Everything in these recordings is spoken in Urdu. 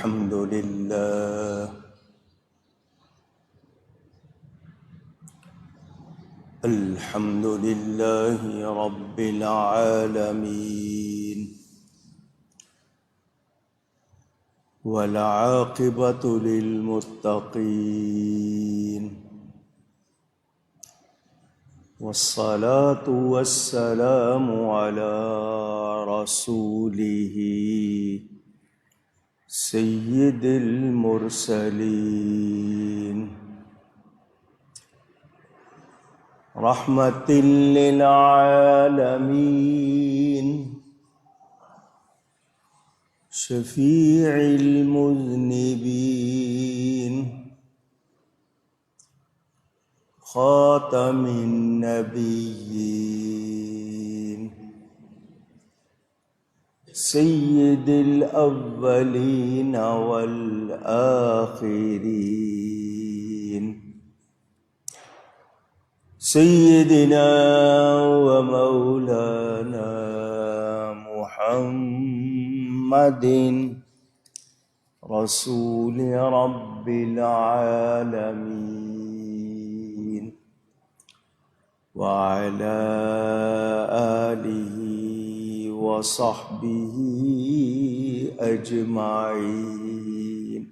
الحمد لله الحمد لله رب العالمين والعاقبة للمتقين والصلاة والسلام على رسوله سيد المرسلين رحمة للعالمين شفيع المذنبين خاتم النبيين سيد الأولين والآخرين سيدنا ومولانا محمد رسول رب العالمين وعلى آله وصحبه أجمعين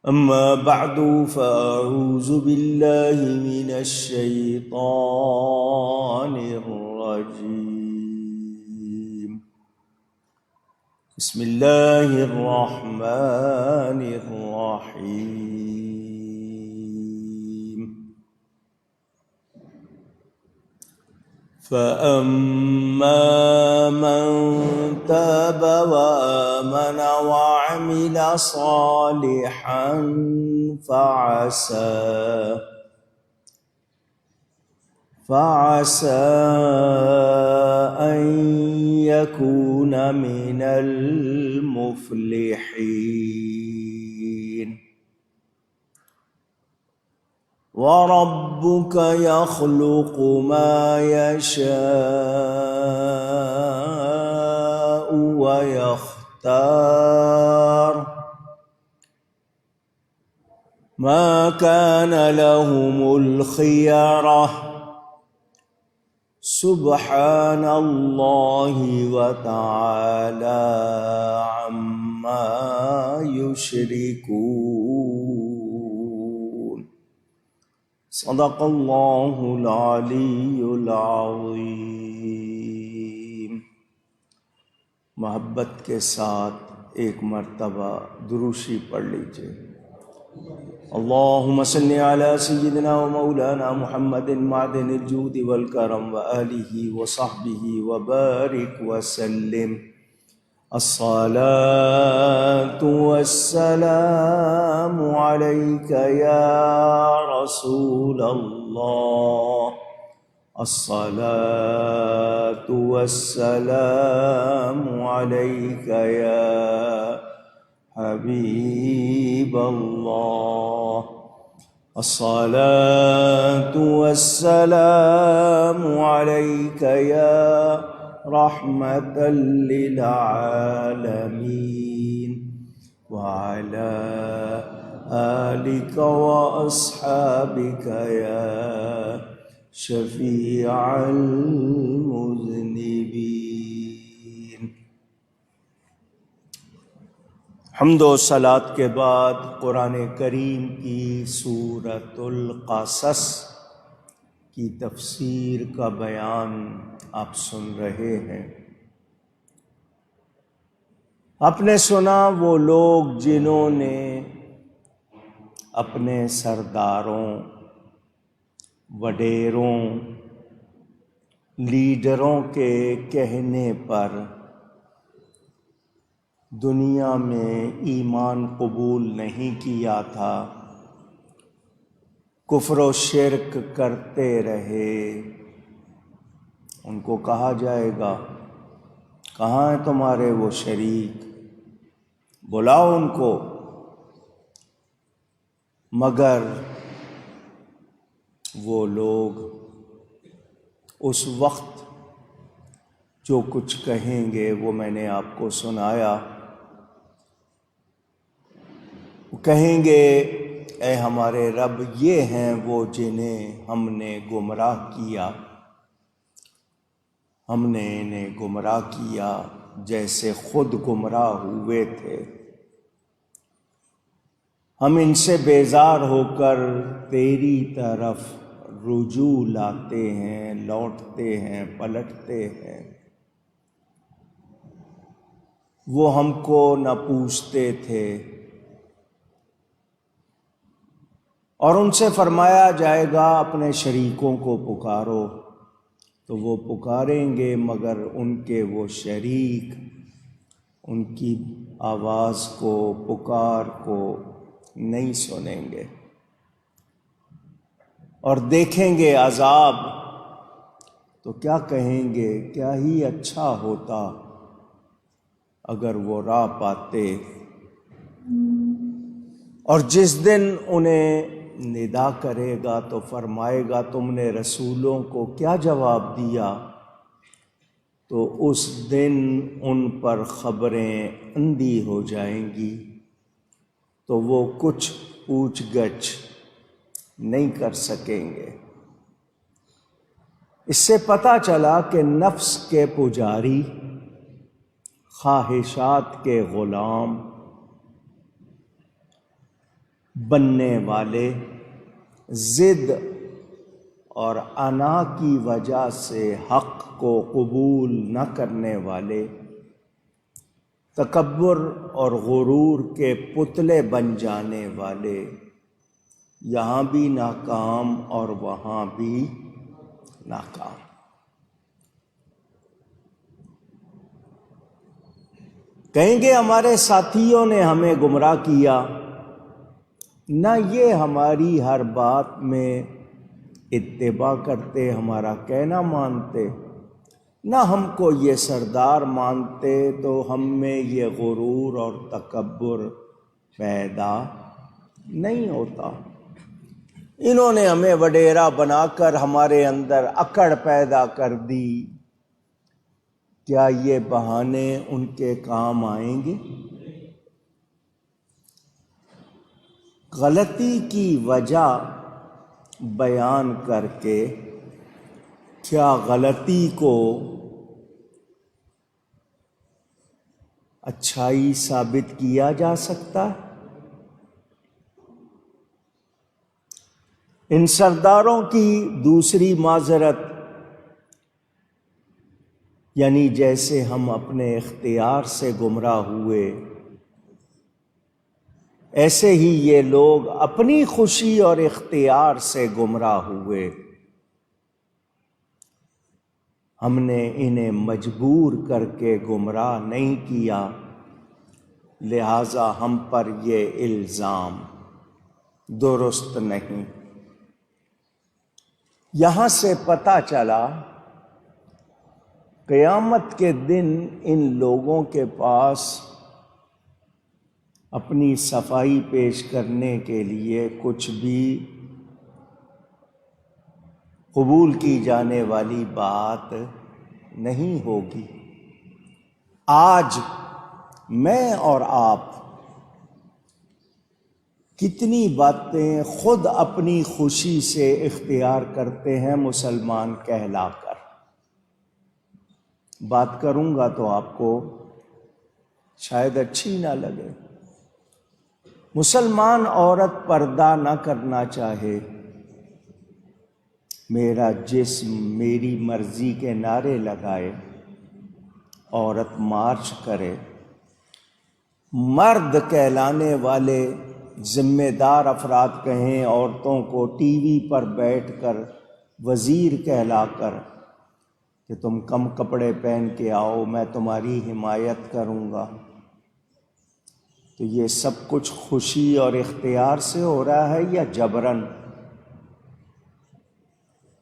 أما بعد فأعوذ بالله من الشيطان الرجيم بسم الله الرحمن الرحيم فأما من تاب وآمن وعمل صالحا فعسى أن يكون من المفلحين وربك يخلق ما يشاء ويختار ما كان لهم الخيرة سبحان الله وتعالى عما يشركون صدق اللہ العلی العظیم۔ محبت کے ساتھ ایک مرتبہ دروشی پڑھ لیجئے۔ اللہم صلی علی سیدنا و مولانا محمد معدن الجود والکرم وآلہ وصحبہ وبارک وسلم۔ الصلاة والسلام عليك يا رسول الله، الصلاة والسلام عليك يا حبيب الله، الصلاة والسلام عليك يا رحمة للعالمين وعلى آلك وأصحابك يا شفيع المذنبين۔ حمد و صلاۃ کے بعد قرآن کریم کی سورۃ القصص کی تفسیر کا بیان آپ سن رہے ہیں۔ آپ نے سنا وہ لوگ جنہوں نے اپنے سرداروں، وڈیروں، لیڈروں کے کہنے پر دنیا میں ایمان قبول نہیں کیا تھا، کفر و شرک کرتے رہے۔ ان کو کہا جائے گا کہاں ہیں تمہارے وہ شریک، بلاؤ ان کو۔ مگر وہ لوگ اس وقت جو کچھ کہیں گے وہ میں نے آپ کو سنایا، کہیں گے اے ہمارے رب، یہ ہیں وہ جنہیں ہم نے گمراہ کیا، ہم نے انہیں گمراہ کیا جیسے خود گمراہ ہوئے تھے۔ ہم ان سے بیزار ہو کر تیری طرف رجوع لاتے ہیں، لوٹتے ہیں، پلٹتے ہیں۔ وہ ہم کو نہ پوچھتے تھے، اور ان سے فرمایا جائے گا اپنے شریکوں کو پکارو، تو وہ پکاریں گے مگر ان کے وہ شریک ان کی آواز کو، پکار کو نہیں سنیں گے، اور دیکھیں گے عذاب تو کیا کہیں گے، کیا ہی اچھا ہوتا اگر وہ راہ پاتے۔ اور جس دن انہیں ندا کرے گا تو فرمائے گا تم نے رسولوں کو کیا جواب دیا، تو اس دن ان پر خبریں اندھی ہو جائیں گی، تو وہ کچھ پوچھ گچھ نہیں کر سکیں گے۔ اس سے پتہ چلا کہ نفس کے پجاری، خواہشات کے غلام بننے والے، ضد اور انا کی وجہ سے حق کو قبول نہ کرنے والے، تکبر اور غرور کے پتلے بن جانے والے، یہاں بھی ناکام اور وہاں بھی ناکام۔ کہیں گے ہمارے ساتھیوں نے ہمیں گمراہ کیا، نہ یہ ہماری ہر بات میں اتباع کرتے، ہمارا کہنا مانتے، نہ ہم کو یہ سردار مانتے، تو ہم میں یہ غرور اور تکبر پیدا نہیں ہوتا۔ انہوں نے ہمیں وڈیرا بنا کر ہمارے اندر اکڑ پیدا کر دی، کیا یہ بہانے ان کے کام آئیں گے؟ غلطی کی وجہ بیان کر کے کیا غلطی کو اچھائی ثابت کیا جا سکتا ہے؟ ان سرداروں کی دوسری معذرت، یعنی جیسے ہم اپنے اختیار سے گمراہ ہوئے، ایسے ہی یہ لوگ اپنی خوشی اور اختیار سے گمراہ ہوئے۔ ہم نے انہیں مجبور کر کے گمراہ نہیں کیا، لہذا ہم پر یہ الزام درست نہیں۔ یہاں سے پتہ چلا قیامت کے دن ان لوگوں کے پاس اپنی صفائی پیش کرنے کے لیے کچھ بھی قبول کی جانے والی بات نہیں ہوگی۔ آج میں اور آپ کتنی باتیں خود اپنی خوشی سے اختیار کرتے ہیں مسلمان کہلا کر۔ بات کروں گا تو آپ کو شاید اچھی نہ لگے۔ مسلمان عورت پردہ نہ کرنا چاہے، میرا جسم میری مرضی کے نعرے لگائے، عورت مارچ کرے، مرد کہلانے والے ذمہ دار افراد کہیں عورتوں کو ٹی وی پر بیٹھ کر وزیر کہلا کر کہ تم کم کپڑے پہن کے آؤ، میں تمہاری حمایت کروں گا، تو یہ سب کچھ خوشی اور اختیار سے ہو رہا ہے یا جبراً،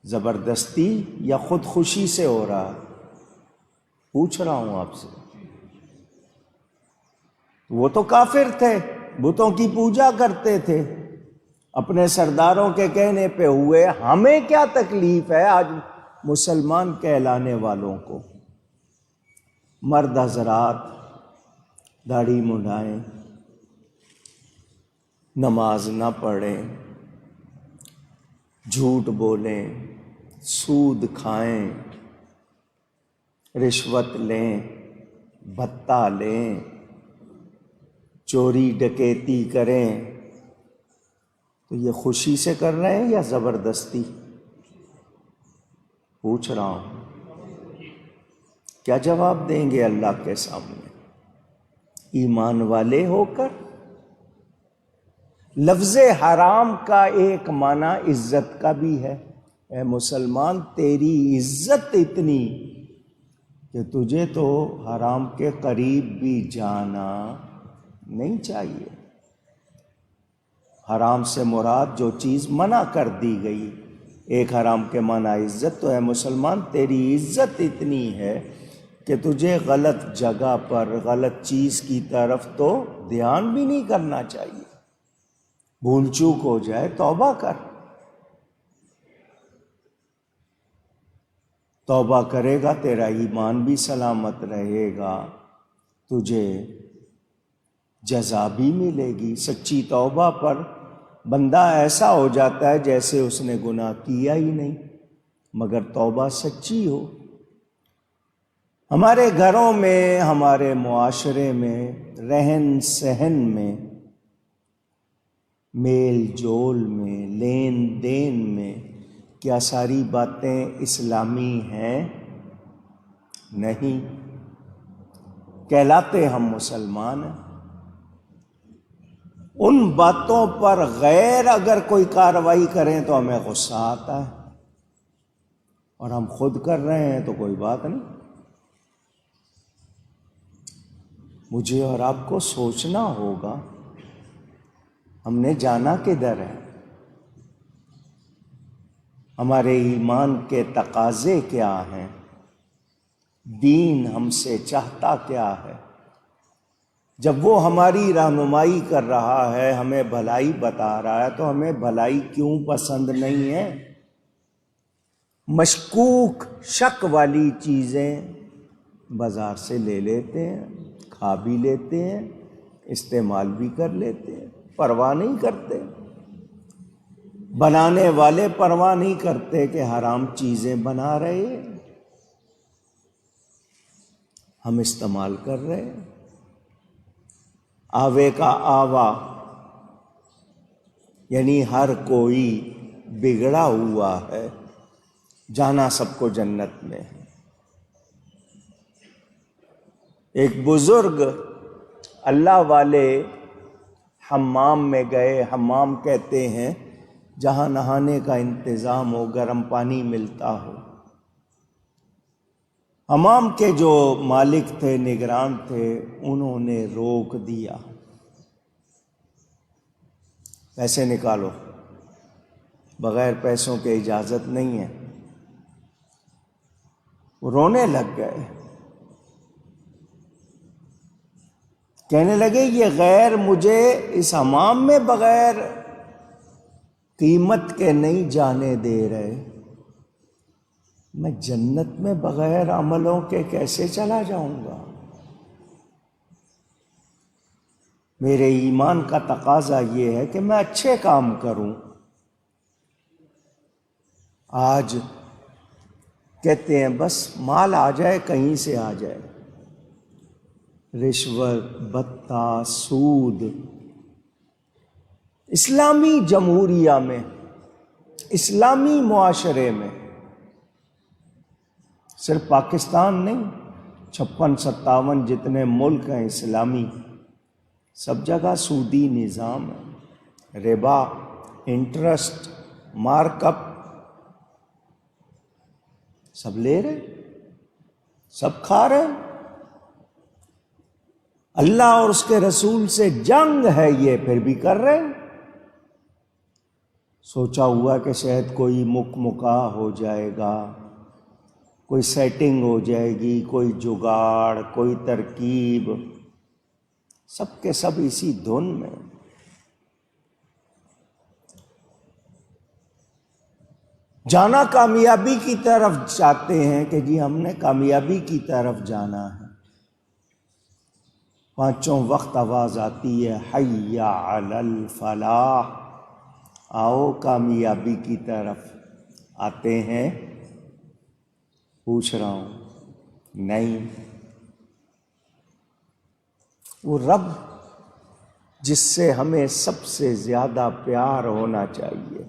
زبردستی یا خود خوشی سے ہو رہا ہے؟ پوچھ رہا ہوں آپ سے۔ وہ تو کافر تھے، بتوں کی پوجا کرتے تھے، اپنے سرداروں کے کہنے پہ ہوئے، ہمیں کیا تکلیف ہے آج مسلمان کہلانے والوں کو؟ مرد حضرات داڑھی منڈائیں، نماز نہ پڑھیں، جھوٹ بولیں، سود کھائیں، رشوت لیں، بھتہ لیں، چوری ڈکیتی کریں، تو یہ خوشی سے کر رہے ہیں یا زبردستی؟ پوچھ رہا ہوں، کیا جواب دیں گے اللہ کے سامنے؟ ایمان والے ہو کر؟ لفظ حرام کا ایک معنی عزت کا بھی ہے۔ اے مسلمان، تیری عزت اتنی کہ تجھے تو حرام کے قریب بھی جانا نہیں چاہیے۔ حرام سے مراد جو چیز منع کر دی گئی، ایک حرام کے معنی عزت، تو ہے مسلمان تیری عزت اتنی ہے کہ تجھے غلط جگہ پر غلط چیز کی طرف تو دھیان بھی نہیں کرنا چاہیے۔ بھول چوک ہو جائے توبہ کر، توبہ کرے گا تیرا ایمان بھی سلامت رہے گا، تجھے جزا بھی ملے گی۔ سچی توبہ پر بندہ ایسا ہو جاتا ہے جیسے اس نے گناہ کیا ہی نہیں، مگر توبہ سچی ہو۔ ہمارے گھروں میں، ہمارے معاشرے میں، رہن سہن میں، میل جول میں، لین دین میں، کیا ساری باتیں اسلامی ہیں؟ نہیں۔ کہلاتے ہم مسلمان ہیں۔ ان باتوں پر غیر اگر کوئی کارروائی کریں تو ہمیں غصہ آتا ہے، اور ہم خود کر رہے ہیں تو کوئی بات نہیں۔ مجھے اور آپ کو سوچنا ہوگا ہم نے جانا کدھر ہے، ہمارے ایمان کے تقاضے کیا ہیں، دین ہم سے چاہتا کیا ہے۔ جب وہ ہماری رہنمائی کر رہا ہے، ہمیں بھلائی بتا رہا ہے، تو ہمیں بھلائی کیوں پسند نہیں ہے؟ مشکوک شک والی چیزیں بازار سے لے لیتے ہیں، کھا بھی لیتے ہیں، استعمال بھی کر لیتے ہیں، پرواہ نہیں کرتے۔ بنانے والے پرواہ نہیں کرتے کہ حرام چیزیں بنا رہے ہیں، ہم استعمال کر رہے ہیں۔ آوے کا آوا، یعنی ہر کوئی بگڑا ہوا ہے، جانا سب کو جنت میں ہے۔ ایک بزرگ اللہ والے حمام میں گئے۔ حمام کہتے ہیں جہاں نہانے کا انتظام ہو، گرم پانی ملتا ہو۔ حمام کے جو مالک تھے، نگران تھے، انہوں نے روک دیا، پیسے نکالو، بغیر پیسوں کے اجازت نہیں ہے۔ وہ رونے لگ گئے، کہنے لگے یہ غیر مجھے اس حمام میں بغیر قیمت کے نہیں جانے دے رہے، میں جنت میں بغیر عملوں کے کیسے چلا جاؤں گا؟ میرے ایمان کا تقاضا یہ ہے کہ میں اچھے کام کروں۔ آج کہتے ہیں بس مال آ جائے، کہیں سے آ جائے، رشوت، بھتہ، سود۔ اسلامی جمہوریہ میں، اسلامی معاشرے میں، صرف پاکستان نہیں، 56-57 جتنے ملک ہیں اسلامی، سب جگہ سودی نظام ہے، ربا، انٹرسٹ، مارک اپ، سب لے رہے، سب کھا رہے۔ اللہ اور اس کے رسول سے جنگ ہے، یہ پھر بھی کر رہے ہیں۔ سوچا ہوا کہ شاید کوئی مکا ہو جائے گا، کوئی سیٹنگ ہو جائے گی، کوئی جگاڑ، کوئی ترکیب، سب کے سب اسی دھن میں۔ جانا کامیابی کی طرف چاہتے ہیں کہ جی ہم نے کامیابی کی طرف جانا ہے، 5 وقت آواز آتی ہے حی علی الفلاح، آؤ کامیابی کی طرف، آتے ہیں؟ پوچھ رہا ہوں، نہیں۔ وہ رب جس سے ہمیں سب سے زیادہ پیار ہونا چاہیے۔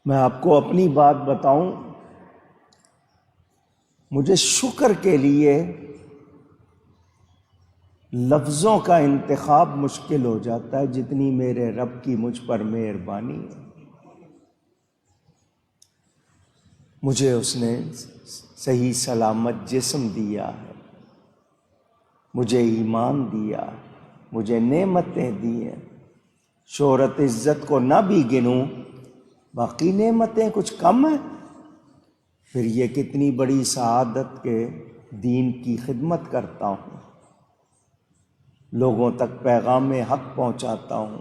میں آپ کو اپنی بات بتاؤں، مجھے شکر کے لیے لفظوں کا انتخاب مشکل ہو جاتا ہے، جتنی میرے رب کی مجھ پر مہربانی ہے۔ مجھے اس نے صحیح سلامت جسم دیا ہے، مجھے ایمان دیا، مجھے نعمتیں دی ہیں۔ شہرت عزت کو نہ بھی گنوں، باقی نعمتیں کچھ کم ہیں؟ پھر یہ کتنی بڑی سعادت کے دین کی خدمت کرتا ہوں، لوگوں تک پیغام حق پہنچاتا ہوں،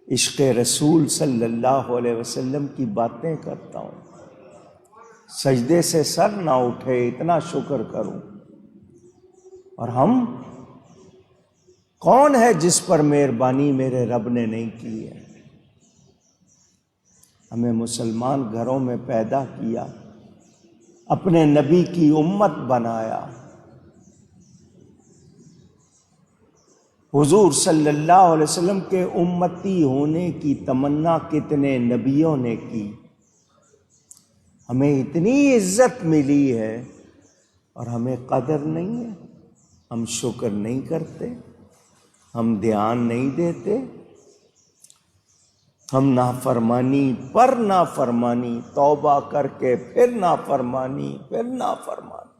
عشق رسول صلی اللہ علیہ وسلم کی باتیں کرتا ہوں، سجدے سے سر نہ اٹھے اتنا شکر کروں۔ اور ہم کون ہے جس پر مہربانی میرے رب نے نہیں کی ہے؟ ہمیں مسلمان گھروں میں پیدا کیا، اپنے نبی کی امت بنایا۔ حضور صلی اللہ علیہ وسلم کے امتی ہونے کی تمنا کتنے نبیوں نے کی۔ ہمیں اتنی عزت ملی ہے اور ہمیں قدر نہیں ہے، ہم شکر نہیں کرتے، ہم دھیان نہیں دیتے، ہم نافرمانی پر نافرمانی، توبہ کر کے پھر نافرمانی، پھر نافرمانی۔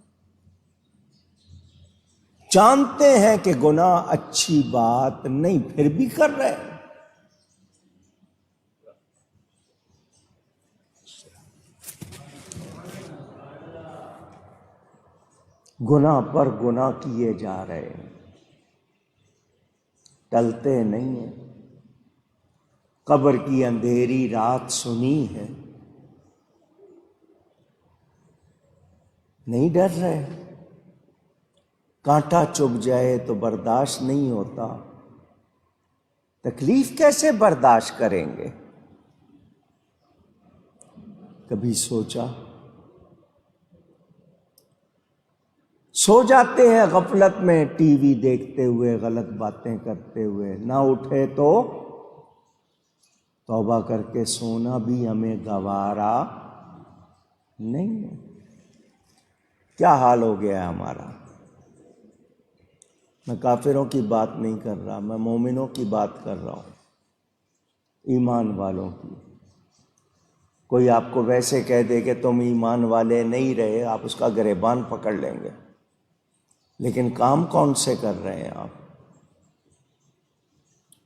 جانتے ہیں کہ گناہ اچھی بات نہیں، پھر بھی کر رہے ہیں۔ گناہ پر گناہ کیے جا رہے ہیں، ٹلتے نہیں ہیں۔ قبر کی اندھیری رات سنی ہے، نہیں ڈر رہے۔ کانٹا چبھ جائے تو برداشت نہیں ہوتا، تکلیف کیسے برداشت کریں گے؟ کبھی سوچا؟ سو جاتے ہیں غفلت میں ٹی وی دیکھتے ہوئے، غلط باتیں کرتے ہوئے، نہ اٹھے تو توبہ کر کے سونا بھی ہمیں گوارا نہیں ہے۔ کیا حال ہو گیا ہے ہمارا؟ میں کافروں کی بات نہیں کر رہا، میں مومنوں کی بات کر رہا ہوں، ایمان والوں کی۔ کوئی آپ کو ویسے کہہ دے کہ تم ایمان والے نہیں رہے، آپ اس کا گریبان پکڑ لیں گے، لیکن کام کون سے کر رہے ہیں آپ؟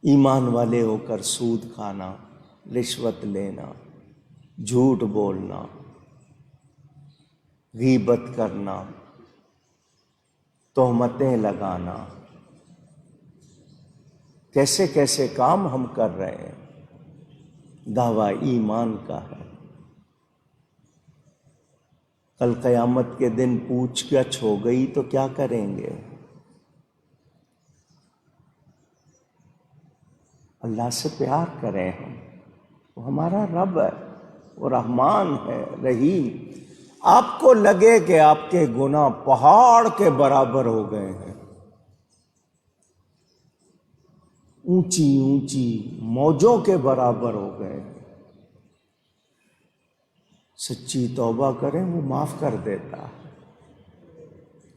ایمان والے ہو کر سود کھانا، رشوت لینا، جھوٹ بولنا، غیبت کرنا، تہمتیں لگانا، کیسے کیسے کام ہم کر رہے ہیں۔ دعویٰ ایمان کا ہے۔ کل قیامت کے دن پوچھ گچھ ہو گئی تو کیا کریں گے؟ اللہ سے پیار کریں ہم، وہ ہمارا رب ہے، وہ رحمان ہے، رحیم۔ آپ کو لگے کہ آپ کے گناہ پہاڑ کے برابر ہو گئے ہیں، اونچی اونچی موجوں کے برابر ہو گئے ہیں، سچی توبہ کریں وہ معاف کر دیتا ہے،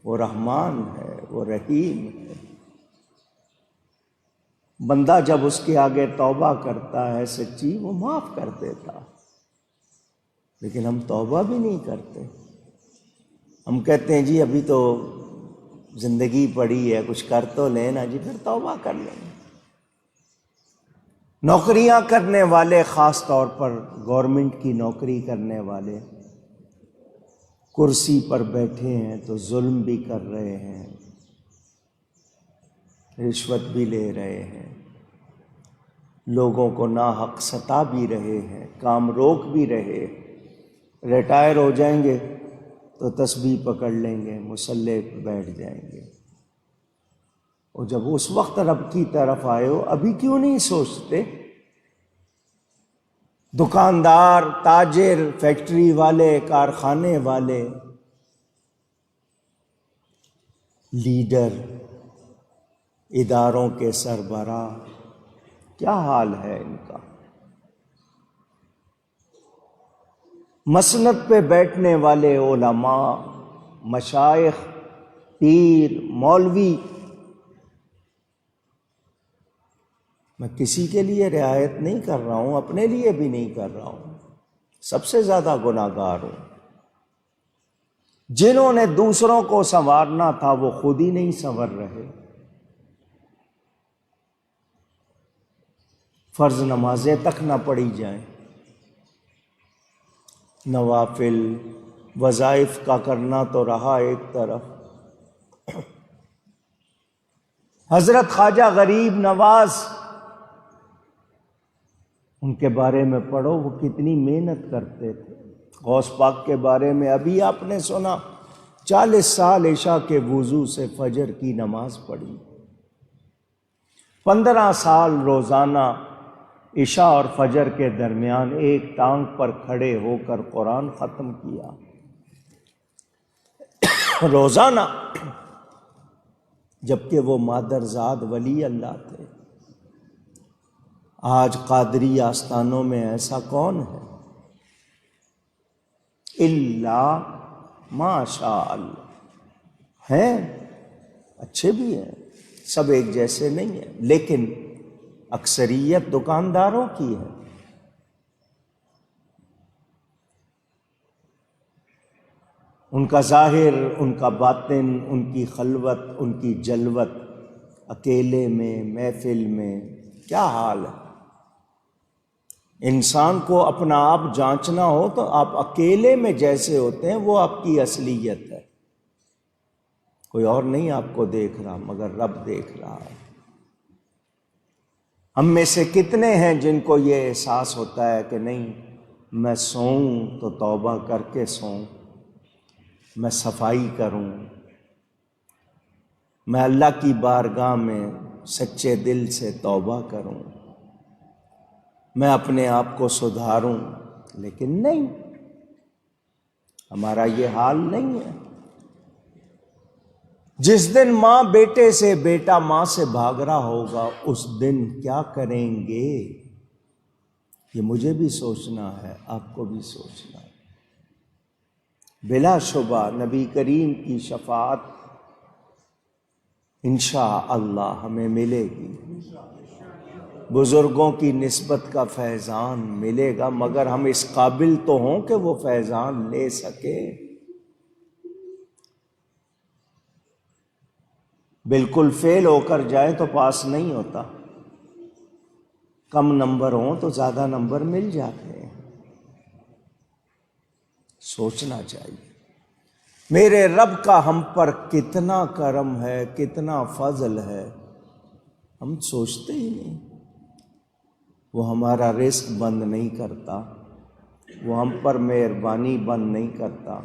وہ رحمان ہے، وہ رحیم ہے۔ بندہ جب اس کے آگے توبہ کرتا ہے سچی، وہ معاف کر دیتا، لیکن ہم توبہ بھی نہیں کرتے۔ ہم کہتے ہیں جی ابھی تو زندگی پڑی ہے، کچھ کر تو لینا جی، پھر توبہ کر لیں گے۔ نوکریاں کرنے والے، خاص طور پر گورنمنٹ کی نوکری کرنے والے، کرسی پر بیٹھے ہیں تو ظلم بھی کر رہے ہیں، رشوت بھی لے رہے ہیں، لوگوں کو ناحق ستا بھی رہے ہیں، کام روک بھی رہے۔ ریٹائر ہو جائیں گے تو تسبیح پکڑ لیں گے، مصلی پہ بیٹھ جائیں گے۔ اور جب اس وقت رب کی طرف آئے ہو، ابھی کیوں نہیں سوچتے؟ دکاندار، تاجر، فیکٹری والے، کارخانے والے، لیڈر، اداروں کے سربراہ، کیا حال ہے ان کا؟ مسند پہ بیٹھنے والے علماء، مشائخ، پیر، مولوی، میں کسی کے لیے رعایت نہیں کر رہا ہوں، اپنے لیے بھی نہیں کر رہا ہوں، سب سے زیادہ گناہگار ہوں۔ جنہوں نے دوسروں کو سنوارنا تھا وہ خود ہی نہیں سنور رہے۔ فرض نمازیں تک نہ پڑھی جائیں، نوافل وظائف کا کرنا تو رہا ایک طرف۔ حضرت خواجہ غریب نواز، ان کے بارے میں پڑھو، وہ کتنی محنت کرتے تھے۔ غوث پاک کے بارے میں ابھی آپ نے سنا، 40 سال عشاء کے وضو سے فجر کی نماز پڑھی، 15 سال روزانہ عشاء اور فجر کے درمیان ایک ٹانگ پر کھڑے ہو کر قرآن ختم کیا، روزانہ، جبکہ وہ مادرزاد ولی اللہ تھے۔ آج قادری آستانوں میں ایسا کون ہے؟ الا ماشاء اللہ، ہیں، اچھے بھی ہیں، سب ایک جیسے نہیں ہیں، لیکن اکثریت دکانداروں کی ہے۔ ان کا ظاہر، ان کا باطن، ان کی خلوت، ان کی جلوت، اکیلے میں، محفل میں، کیا حال ہے؟ انسان کو اپنا آپ جانچنا ہو تو آپ اکیلے میں جیسے ہوتے ہیں وہ آپ کی اصلیت ہے۔ کوئی اور نہیں آپ کو دیکھ رہا مگر رب دیکھ رہا ہے۔ ہم میں سے کتنے ہیں جن کو یہ احساس ہوتا ہے کہ نہیں، میں سوؤں تو توبہ کر کے سوؤں، میں صفائی کروں، میں اللہ کی بارگاہ میں سچے دل سے توبہ کروں، میں اپنے آپ کو سدھاروں، لیکن نہیں، ہمارا یہ حال نہیں ہے۔ جس دن ماں بیٹے سے، بیٹا ماں سے بھاگ رہا ہوگا، اس دن کیا کریں گے؟ یہ مجھے بھی سوچنا ہے، آپ کو بھی سوچنا ہے۔ بلا شبہ نبی کریم کی شفاعت انشاءاللہ ہمیں ملے گی، بزرگوں کی نسبت کا فیضان ملے گا، مگر ہم اس قابل تو ہوں کہ وہ فیضان لے سکے۔ بالکل فیل ہو کر جائے تو پاس نہیں ہوتا، کم نمبر ہوں تو زیادہ نمبر مل جاتے ہیں۔ سوچنا چاہیے میرے رب کا ہم پر کتنا کرم ہے، کتنا فضل ہے، ہم سوچتے ہی نہیں۔ وہ ہمارا رزق بند نہیں کرتا، وہ ہم پر مہربانی بند نہیں کرتا۔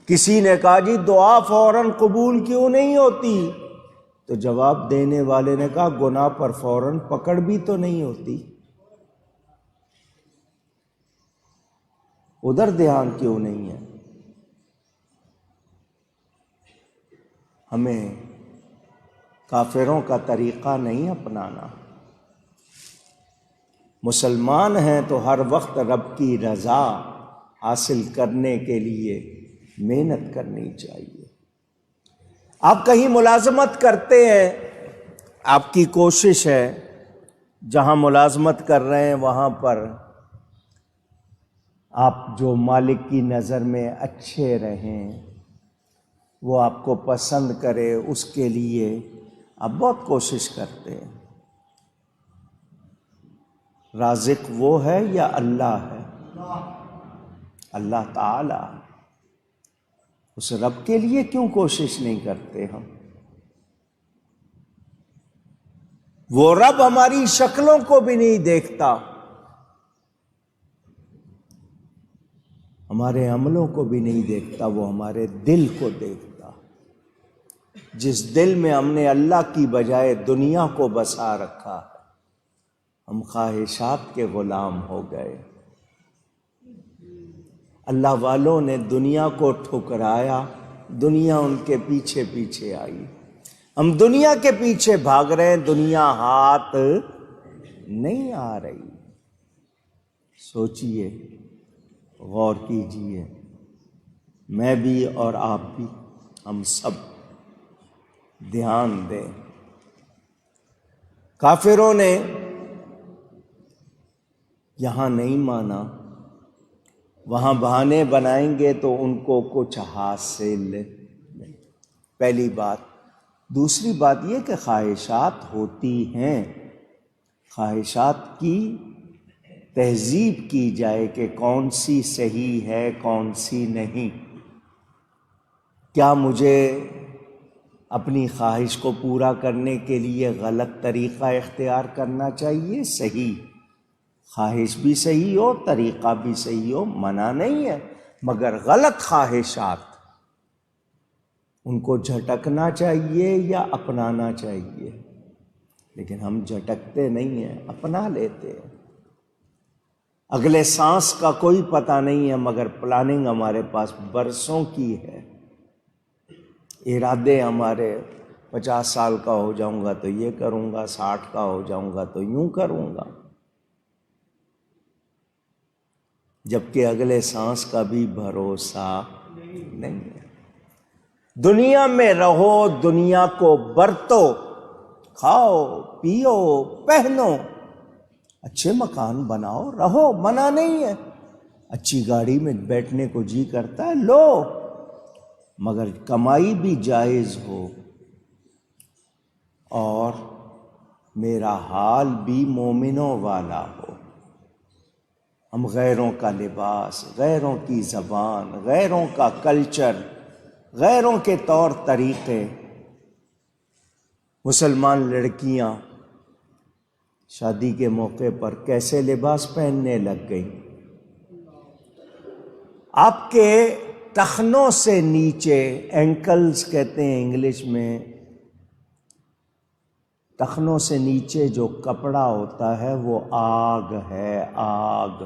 کسی نے کہا جی دعا فوراً قبول کیوں نہیں ہوتی؟ تو جواب دینے والے نے کہا گناہ پر فوراً پکڑ بھی تو نہیں ہوتی، ادھر دھیان کیوں نہیں ہے؟ ہمیں کافروں کا طریقہ نہیں اپنانا۔ مسلمان ہیں تو ہر وقت رب کی رضا حاصل کرنے کے لیے محنت کرنی چاہیے۔ آپ کہیں ملازمت کرتے ہیں، آپ کی کوشش ہے جہاں ملازمت کر رہے ہیں وہاں پر آپ جو مالک کی نظر میں اچھے رہیں، وہ آپ کو پسند کرے، اس کے لیے آپ بہت کوشش کرتے ہیں۔ رازق وہ ہے یا اللہ ہے؟ اللہ تعالی۔ اس رب کے لیے کیوں کوشش نہیں کرتے ہم؟ وہ رب ہماری شکلوں کو بھی نہیں دیکھتا، ہمارے عملوں کو بھی نہیں دیکھتا، وہ ہمارے دل کو دیکھتا۔ جس دل میں ہم نے اللہ کی بجائے دنیا کو بسا رکھا ہے، ہم خواہشات کے غلام ہو گئے۔ اللہ والوں نے دنیا کو ٹھکرایا، دنیا ان کے پیچھے پیچھے آئی۔ ہم دنیا کے پیچھے بھاگ رہے ہیں، دنیا ہاتھ نہیں آ رہی۔ سوچئے، غور کیجئے، میں بھی اور آپ بھی، ہم سب دھیان دیں۔ کافروں نے یہاں نہیں مانا، وہاں بہانے بنائیں گے تو ان کو کچھ حاصل نہیں۔ پہلی بات۔ دوسری بات یہ کہ خواہشات ہوتی ہیں، خواہشات کی تہذیب کی جائے کہ کون سی صحیح ہے کون سی نہیں۔ کیا مجھے اپنی خواہش کو پورا کرنے کے لیے غلط طریقہ اختیار کرنا چاہیے؟ صحیح، خواہش بھی صحیح ہو، طریقہ بھی صحیح ہو، منع نہیں ہے، مگر غلط خواہشات ان کو جھٹکنا چاہیے یا اپنانا چاہیے؟ لیکن ہم جھٹکتے نہیں ہیں، اپنا لیتے ہیں۔ اگلے سانس کا کوئی پتہ نہیں ہے، مگر پلاننگ ہمارے پاس برسوں کی ہے۔ ارادے ہمارے 50 سال کا ہو جاؤں گا تو یہ کروں گا، 60 کا ہو جاؤں گا تو یوں کروں گا، جبکہ اگلے سانس کا بھی بھروسہ نہیں ہے۔ دنیا میں رہو، دنیا کو برتو، کھاؤ پیو پہنو، اچھے مکان بناؤ، رہو، منع نہیں ہے۔ اچھی گاڑی میں بیٹھنے کو جی کرتا ہے، لو، مگر کمائی بھی جائز ہو، اور میرا حال بھی مومنوں والا ہو۔ ہم غیروں کا لباس، غیروں کی زبان، غیروں کا کلچر، غیروں کے طور طریقے۔ مسلمان لڑکیاں شادی کے موقع پر کیسے لباس پہننے لگ گئی؟ آپ کے ٹخنوں سے نیچے، اینکلز کہتے ہیں انگلش میں، ٹخنوں سے نیچے جو کپڑا ہوتا ہے وہ آگ ہے، آگ۔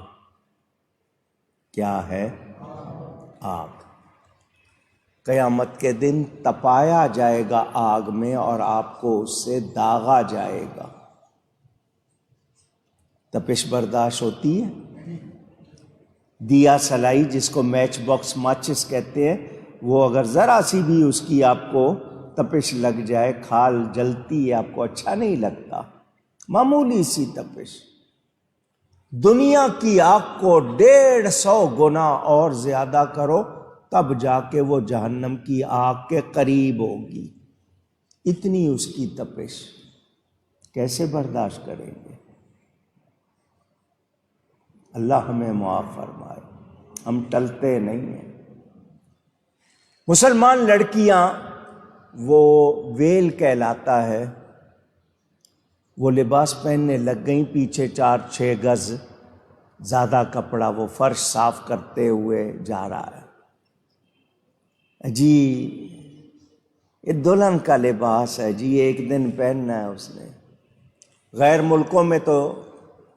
کیا ہے؟ آگ۔ قیامت کے دن تپایا جائے گا آگ میں، اور آپ کو اس سے داغا جائے گا۔ تپش برداشت ہوتی ہے؟ دیا سلائی، جس کو میچ باکس ماچس کہتے ہیں، وہ اگر ذرا سی بھی اس کی آپ کو تپش لگ جائے، کھال جلتی ہے، آپ کو اچھا نہیں لگتا، معمولی سی تپش۔ دنیا کی آگ کو 150 گنا اور زیادہ کرو، تب جا کے وہ جہنم کی آگ کے قریب ہوگی، اتنی اس کی تپش۔ کیسے برداشت کریں گے؟ اللہ ہمیں معاف فرمائے، ہم ٹلتے نہیں ہیں۔ مسلمان لڑکیاں، وہ ویل کہلاتا ہے، وہ لباس پہننے لگ گئیں، پیچھے 4-6 گز زیادہ کپڑا، وہ فرش صاف کرتے ہوئے جا رہا ہے۔ جی یہ دلہن کا لباس ہے جی، ایک دن پہننا ہے اس نے۔ غیر ملکوں میں تو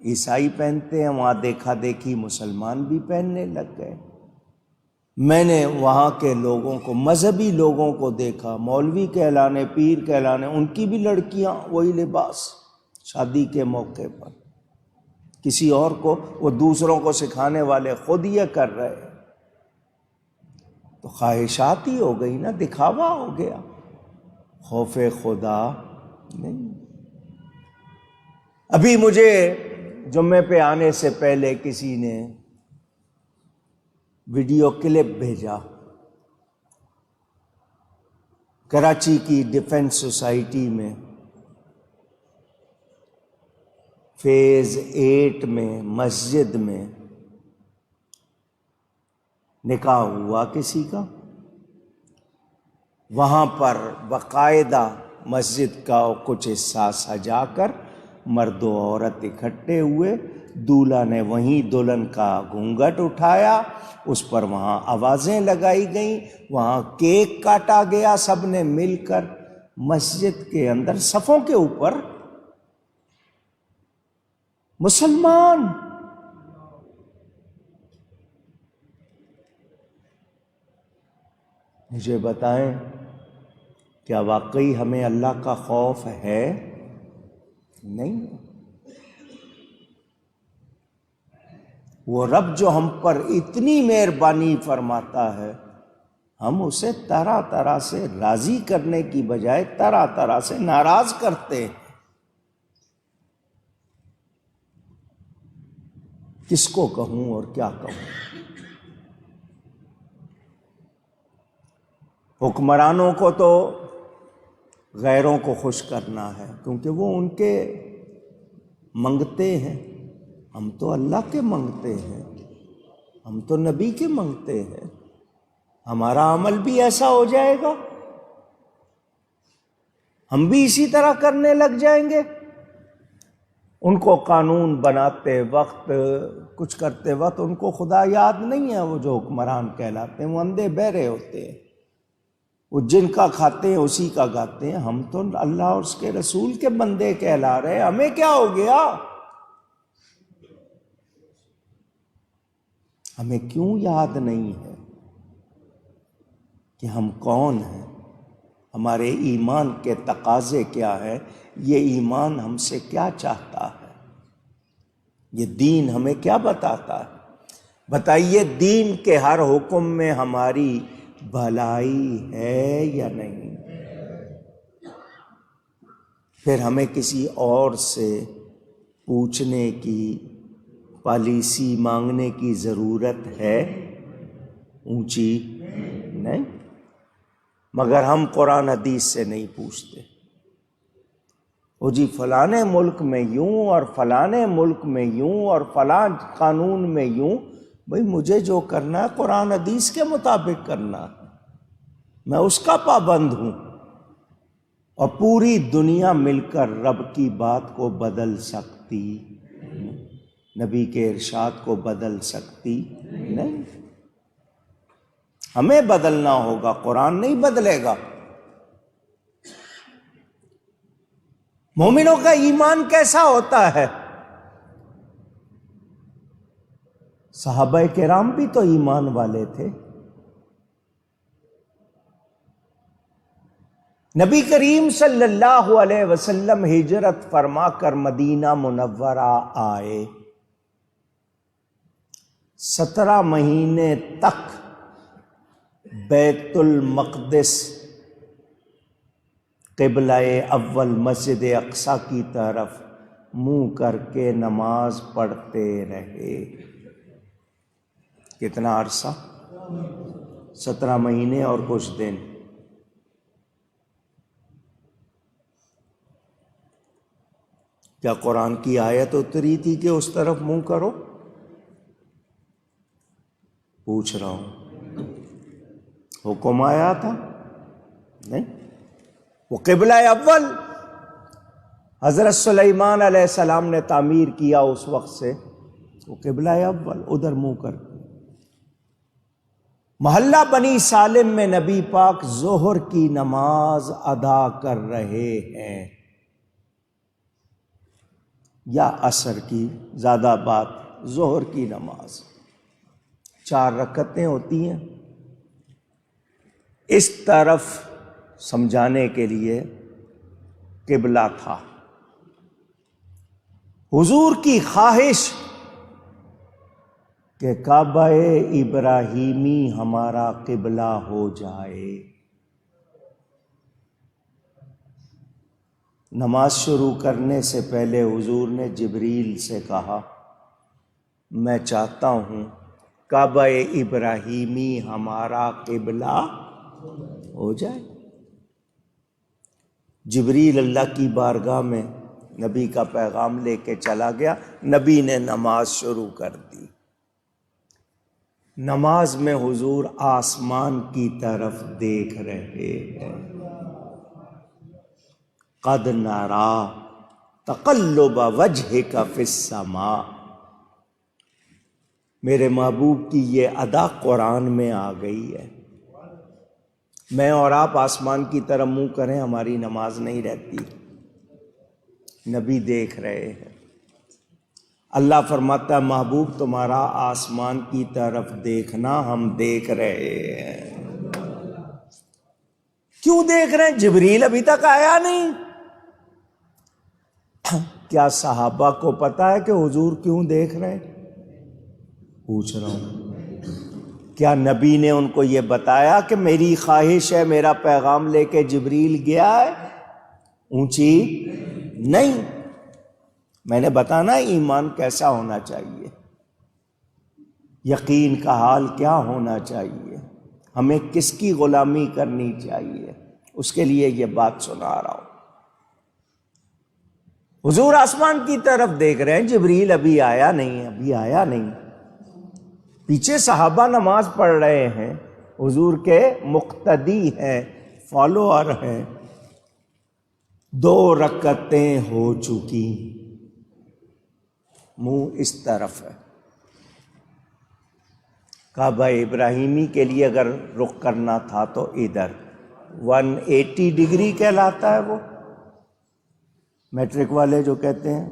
عیسائی پہنتے ہیں، وہاں دیکھا دیکھی مسلمان بھی پہننے لگ گئے۔ میں نے وہاں کے لوگوں کو، مذہبی لوگوں کو دیکھا، مولوی کہلانے، پیر کہلانے، ان کی بھی لڑکیاں وہی لباس، شادی کے موقع پر۔ کسی اور کو، وہ دوسروں کو سکھانے والے خود یہ کر رہے، تو خواہشات ہی ہو گئی نا، دکھاوا ہو گیا، خوف خدا نہیں۔ ابھی مجھے جمعے پہ آنے سے پہلے کسی نے ویڈیو کلپ بھیجا، کراچی کی ڈیفنس سوسائٹی میں فیز 8 میں مسجد میں نکاح ہوا کسی کا۔ وہاں پر باقاعدہ مسجد کا کچھ حصہ سجا کر مرد و عورت اکٹھے ہوئے، دولہا نے وہیں دلہن کا گھونگھٹ اٹھایا، اس پر وہاں آوازیں لگائی گئیں، وہاں کیک کاٹا گیا، سب نے مل کر مسجد کے اندر صفوں کے اوپر مسلمان۔ مجھے بتائیں، کیا واقعی ہمیں اللہ کا خوف ہے؟ نہیں۔ وہ رب جو ہم پر اتنی مہربانی فرماتا ہے، ہم اسے طرح طرح سے راضی کرنے کی بجائے طرح طرح سے ناراض کرتے ہیں۔ کس کو کہوں اور کیا کہوں؟ حکمرانوں کو تو غیروں کو خوش کرنا ہے، کیونکہ وہ ان کے منگتے ہیں، ہم تو اللہ کے منگتے ہیں، ہم تو نبی کے منگتے ہیں، ہمارا عمل بھی ایسا ہو جائے گا، ہم بھی اسی طرح کرنے لگ جائیں گے۔ ان کو قانون بناتے وقت، کچھ کرتے وقت ان کو خدا یاد نہیں ہے۔ وہ جو حکمران کہلاتے ہیں وہ اندھے بہرے ہوتے ہیں، وہ جن کا کھاتے ہیں اسی کا گاتے ہیں۔ ہم تو اللہ اور اس کے رسول کے بندے کہلا رہے ہیں، ہمیں کیا ہو گیا؟ ہمیں کیوں یاد نہیں ہے کہ ہم کون ہیں، ہمارے ایمان کے تقاضے کیا ہے، یہ ایمان ہم سے کیا چاہتا ہے، یہ دین ہمیں کیا بتاتا ہے؟ بتائیے، دین کے ہر حکم میں ہماری بھلائی ہے یا نہیں؟ پھر ہمیں کسی اور سے پوچھنے کی، پالیسی مانگنے کی ضرورت ہے اونچی؟ نہیں۔ مگر ہم قرآن حدیث سے نہیں پوچھتے۔ وہ جی فلانے ملک میں یوں اور فلانے ملک میں یوں اور فلاں قانون میں یوں، بھئی مجھے جو کرنا ہے قرآن حدیث کے مطابق کرنا ہے، میں اس کا پابند ہوں۔ اور پوری دنیا مل کر رب کی بات کو بدل سکتی، نبی کے ارشاد کو بدل سکتی نہیں۔ ہمیں بدلنا ہوگا، قرآن نہیں بدلے گا۔ مومنوں کا ایمان کیسا ہوتا ہے؟ صحابہ کرام بھی تو ایمان والے تھے۔ نبی کریم صلی اللہ علیہ وسلم ہجرت فرما کر مدینہ منورہ آئے، 17 مہینے تک بیت المقدس قبلہ اول مسجد اقصی کی طرف منہ کر کے نماز پڑھتے رہے۔ کتنا عرصہ؟ 17 مہینے اور کچھ دن۔ کیا قرآن کی آیت اتری تھی کہ اس طرف منہ کرو؟ پوچھ رہا ہوں، حکم آیا تھا؟ نہیں۔ وہ قبلہ اول حضرت سلیمان علیہ السلام نے تعمیر کیا، اس وقت سے وہ قبلہ اول ادھر منہ کر کے۔ محلہ بنی سالم میں نبی پاک ظہر کی نماز ادا کر رہے ہیں، یا عصر کی، زیادہ بات ظہر کی نماز 4 رکعتیں ہوتی ہیں۔ اس طرف سمجھانے کے لیے قبلہ تھا۔ حضور کی خواہش کہ کعبہ ابراہیمی ہمارا قبلہ ہو جائے۔ نماز شروع کرنے سے پہلے حضور نے جبریل سے کہا، میں چاہتا ہوں کعبہ ابراہیمی ہمارا قبلہ ہو جائے۔ جبریل اللہ کی بارگاہ میں نبی کا پیغام لے کے چلا گیا، نبی نے نماز شروع کر دی۔ نماز میں حضور آسمان کی طرف دیکھ رہے ہیں۔ قد نرا تقلب وجهك فی السماء، میرے محبوب کی یہ ادا قرآن میں آ گئی ہے۔ میں اور آپ آسمان کی طرف منہ کریں ہماری نماز نہیں رہتی، نبی دیکھ رہے ہیں۔ اللہ فرماتا ہے محبوب تمہارا آسمان کی طرف دیکھنا ہم دیکھ رہے ہیں۔ کیوں دیکھ رہے ہیں؟ جبریل ابھی تک آیا نہیں۔ کیا صحابہ کو پتا ہے کہ حضور کیوں دیکھ رہے ہیں؟ پوچھ رہا ہوں۔ کیا نبی نے ان کو یہ بتایا کہ میری خواہش ہے، میرا پیغام لے کے جبریل گیا ہے؟ اونچی نہیں۔ میں نے بتانا ایمان کیسا ہونا چاہیے، یقین کا حال کیا ہونا چاہیے، ہمیں کس کی غلامی کرنی چاہیے، اس کے لیے یہ بات سنا رہا ہوں۔ حضور آسمان کی طرف دیکھ رہے ہیں، جبریل ابھی آیا نہیں، ابھی آیا نہیں۔ پیچھے صحابہ نماز پڑھ رہے ہیں، حضور کے مقتدی ہیں، فالوور ہیں۔ 2 رکعتیں ہو چکی، منہ اس طرف ہے۔ کعبہ ابراہیمی کے لیے اگر رخ کرنا تھا تو ادھر 180 ڈگری کہلاتا ہے، وہ میٹرک والے جو کہتے ہیں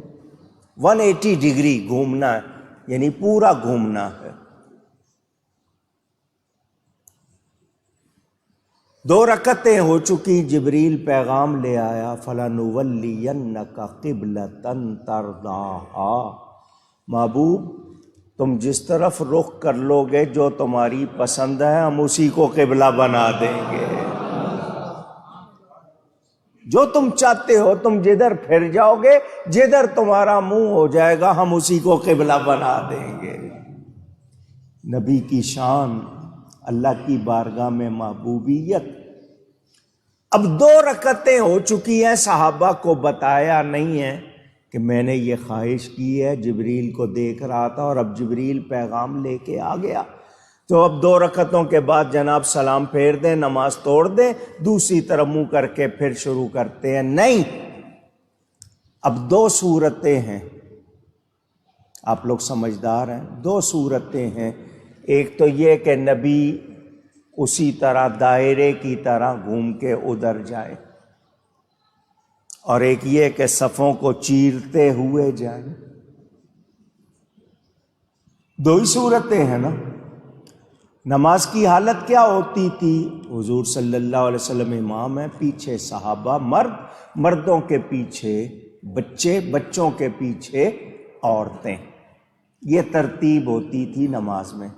180 ڈگری گھومنا ہے، یعنی پورا گھومنا ہے۔ 2 رکعتیں ہو چکی، جبریل پیغام لے آیا، فَلَنُوَلِّيَنَّكَ قِبْلَةً تَرْضَاهَا، محبوب تم جس طرف رخ کر لو گے جو تمہاری پسند ہے ہم اسی کو قبلہ بنا دیں گے۔ جو تم چاہتے ہو، تم جدھر پھر جاؤ گے، جدھر تمہارا منہ ہو جائے گا ہم اسی کو قبلہ بنا دیں گے۔ نبی کی شان، اللہ کی بارگاہ میں محبوبیت۔ اب 2 رکعتیں ہو چکی ہیں، صحابہ کو بتایا نہیں ہے کہ میں نے یہ خواہش کی ہے، جبریل کو دیکھ رہا تھا اور اب جبریل پیغام لے کے آ گیا، تو اب 2 رکعتوں کے بعد جناب سلام پھیر دیں، نماز توڑ دیں، دوسری طرف منہ کر کے پھر شروع کرتے ہیں۔ نہیں، اب 2 صورتیں ہیں، آپ لوگ سمجھدار ہیں، 2 صورتیں ہیں۔ ایک تو یہ کہ نبی اسی طرح دائرے کی طرح گھوم کے ادھر جائے، اور ایک یہ کہ صفوں کو چیرتے ہوئے جائیں۔ 2 ہی صورتیں ہیں نا۔ نماز کی حالت کیا ہوتی تھی؟ حضور صلی اللہ علیہ وسلم امام ہیں، پیچھے صحابہ، مردوں کے پیچھے بچے، بچوں کے پیچھے عورتیں۔ یہ ترتیب ہوتی تھی نماز میں،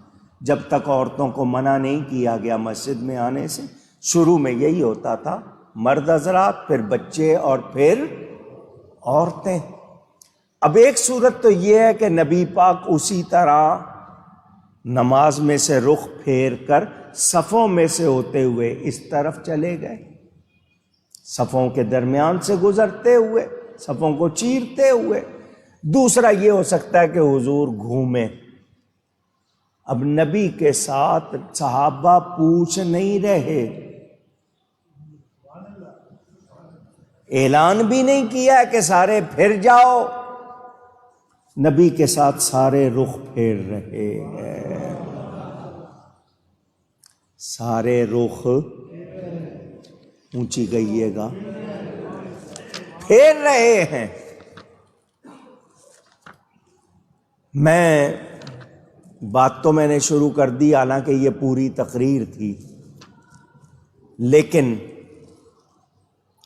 جب تک عورتوں کو منع نہیں کیا گیا مسجد میں آنے سے۔ شروع میں یہی ہوتا تھا، مرد حضرات، پھر بچے اور پھر عورتیں۔ اب ایک صورت تو یہ ہے کہ نبی پاک اسی طرح نماز میں سے رخ پھیر کر صفوں میں سے ہوتے ہوئے اس طرف چلے گئے، صفوں کے درمیان سے گزرتے ہوئے، صفوں کو چیرتے ہوئے۔ دوسرا یہ ہو سکتا ہے کہ حضور گھومے۔ اب نبی کے ساتھ صحابہ پوچھ نہیں رہے، اعلان بھی نہیں کیا کہ سارے پھر جاؤ، نبی کے ساتھ سارے رخ پھیر رہے ہیں، سارے رخ، اونچی گئیے گا، پھیر رہے ہیں۔ بات تو میں نے شروع کر دی، حالانکہ یہ پوری تقریر تھی، لیکن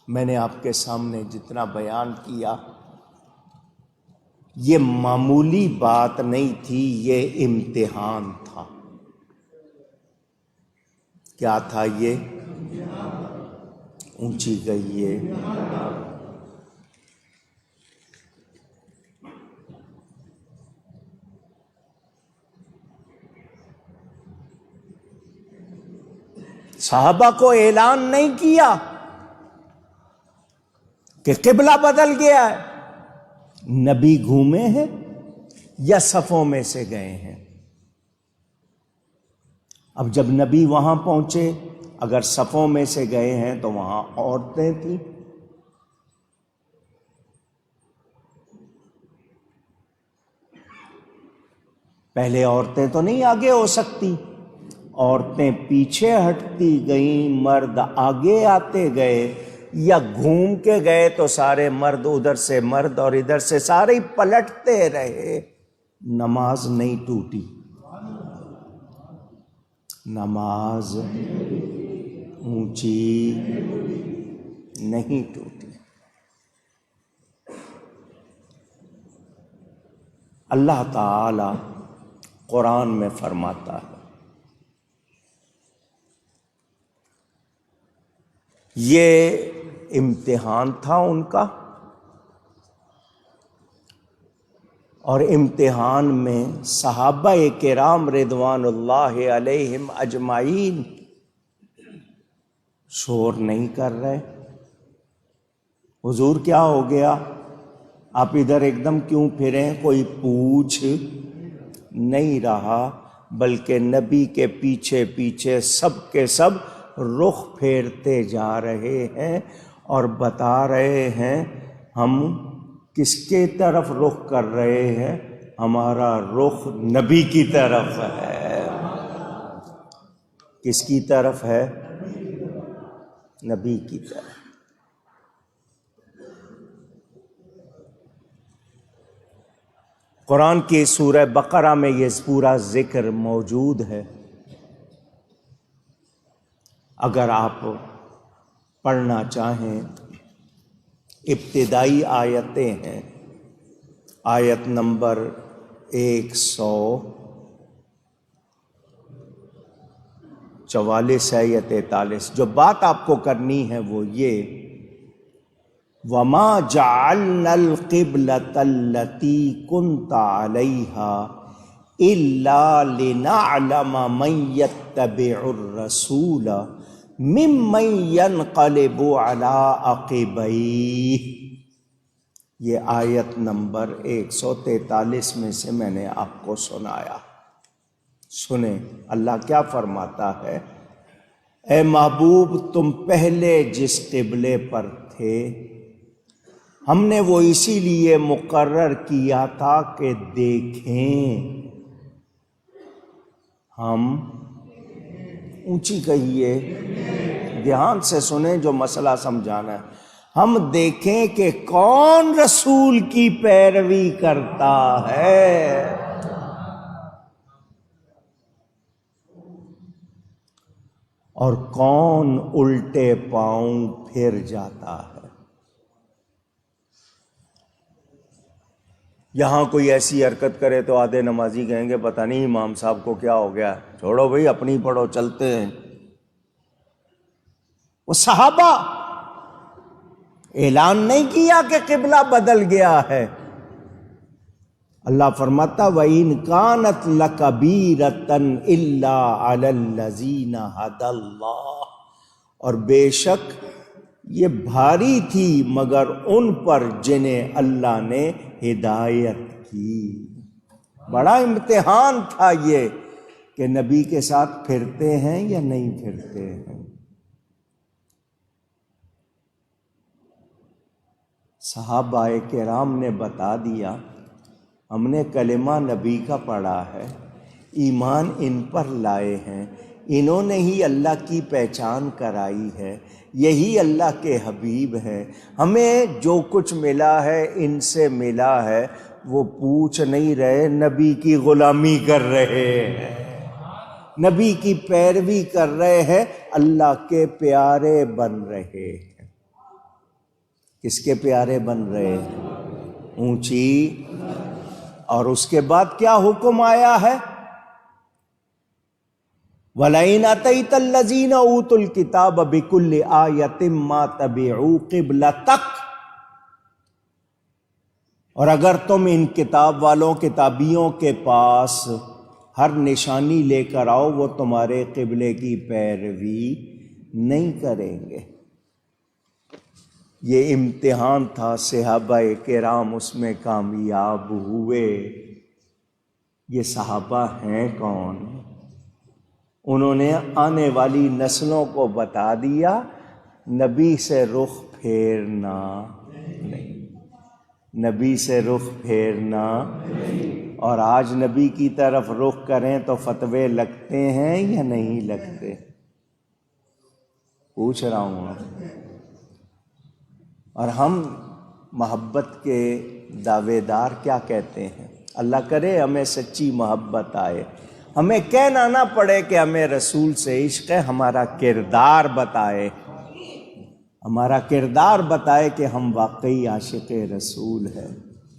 میں نے آپ کے سامنے جتنا بیان کیا یہ معمولی بات نہیں تھی، یہ امتحان تھا۔ کیا تھا یہ؟ اونچی گئیے۔ صحابہ کو اعلان نہیں کیا کہ قبلہ بدل گیا ہے، نبی گھومے ہیں یا صفوں میں سے گئے ہیں۔ اب جب نبی وہاں پہنچے، اگر صفوں میں سے گئے ہیں تو وہاں عورتیں تھیں، پہلے عورتیں تو نہیں آگے ہو سکتی، عورتیں پیچھے ہٹتی گئیں، مرد آگے آتے گئے، یا گھوم کے گئے تو سارے مرد، ادھر سے مرد اور ادھر سے سارے ہی پلٹتے رہے، نماز نہیں ٹوٹی، نماز اونچی نہیں ٹوٹی۔ اللہ تعالی قرآن میں فرماتا ہے یہ امتحان تھا ان کا، اور امتحان میں صحابہ کرام رضوان اللہ علیہم اجمعین شور نہیں کر رہے۔ حضور کیا ہو گیا، آپ ادھر ایک دم کیوں پھریں؟ کوئی پوچھ نہیں رہا، بلکہ نبی کے پیچھے پیچھے سب کے سب رخ پھیرتے جا رہے ہیں اور بتا رہے ہیں ہم کس کے طرف رخ کر رہے ہیں، ہمارا رخ نبی کی طرف ہے۔ کس کی طرف ہے؟ نبی کی طرف۔ قرآن کی سورہ بقرہ میں یہ پورا ذکر موجود ہے، اگر آپ پڑھنا چاہیں۔ ابتدائی آیتیں ہیں، آیت نمبر 144 ہے یا 43۔ جو بات آپ کو کرنی ہے وہ یہ، وَمَا جَعَلْنَا الْقِبْلَةَ الَّتِي كُنْتَ عَلَيْهَا إِلَّا لِنَعْلَمَ مَنْ يَتَّبِعُ الرَّسُولَ مِمَّنْ يَنْقَلِبُ عَلَىٰ عَقِبَيْهِ۔ یہ آیت نمبر 143 میں سے میں نے آپ کو سنایا۔ سنیں اللہ کیا فرماتا ہے، اے محبوب تم پہلے جس قبلے پر تھے ہم نے وہ اسی لیے مقرر کیا تھا کہ دیکھیں ہم، اونچی کہیے، دھیان سے سنیں جو مسئلہ سمجھانا ہے، ہم دیکھیں کہ کون رسول کی پیروی کرتا ہے اور کون الٹے پاؤں پھر جاتا ہے۔ یہاں کوئی ایسی حرکت کرے تو آدھے نمازی کہیں گے پتہ نہیں امام صاحب کو کیا ہو گیا، چھوڑو بھئی اپنی پڑھو، چلتے ہیں۔ وہ صحابہ اعلان نہیں کیا کہ قبلہ بدل گیا ہے۔ اللہ فرماتا وَإِن كَانَتْ لَكَبِيرَةً إِلَّا عَلَى الَّذِينَ هَدَى اللَّهُ، اور بے شک یہ بھاری تھی مگر ان پر جنہیں اللہ نے ہدایت کی۔ بڑا امتحان تھا یہ کہ نبی کے ساتھ پھرتے ہیں یا نہیں پھرتے ہیں۔ صحابہ کرام نے بتا دیا، ہم نے کلمہ نبی کا پڑھا ہے، ایمان ان پر لائے ہیں، انہوں نے ہی اللہ کی پہچان کرائی ہے، یہی اللہ کے حبیب ہیں، ہمیں جو کچھ ملا ہے ان سے ملا ہے، وہ پوچھ نہیں رہے، نبی کی غلامی کر رہے ہیں، نبی کی پیروی کر رہے ہیں، اللہ کے پیارے بن رہے ہیں۔ کس کے پیارے بن رہے ہیں؟ اونچی۔ اور اس کے بعد کیا حکم آیا ہے؟ وَلَئِنْ أَتَيْتَ الَّذِينَ أُوتُوا الْكِتَابَ بِكُلِّ آيَةٍ مَا تَبِعُوا قِبْلَتَكَ، اور اگر تم ان کتاب والوں کتابیوں کے پاس ہر نشانی لے کر آؤ وہ تمہارے قبلے کی پیروی نہیں کریں گے۔ یہ امتحان تھا، صحابہ کرام اس میں کامیاب ہوئے۔ یہ صحابہ ہیں کون؟ انہوں نے آنے والی نسلوں کو بتا دیا نبی سے رخ پھیرنا نہیں، نبی سے رخ پھیرنا نہیں۔ اور آج نبی کی طرف رخ کریں تو فتوے لگتے ہیں یا نہیں لگتے؟ پوچھ رہا ہوں. اور ہم محبت کے دعوے دار کیا کہتے ہیں؟ اللہ کرے ہمیں سچی محبت آئے، ہمیں کہنا نہ پڑے کہ ہمیں رسول سے عشق ہے، ہمارا کردار بتائے، ہمارا کردار بتائے کہ ہم واقعی عاشق رسول ہیں،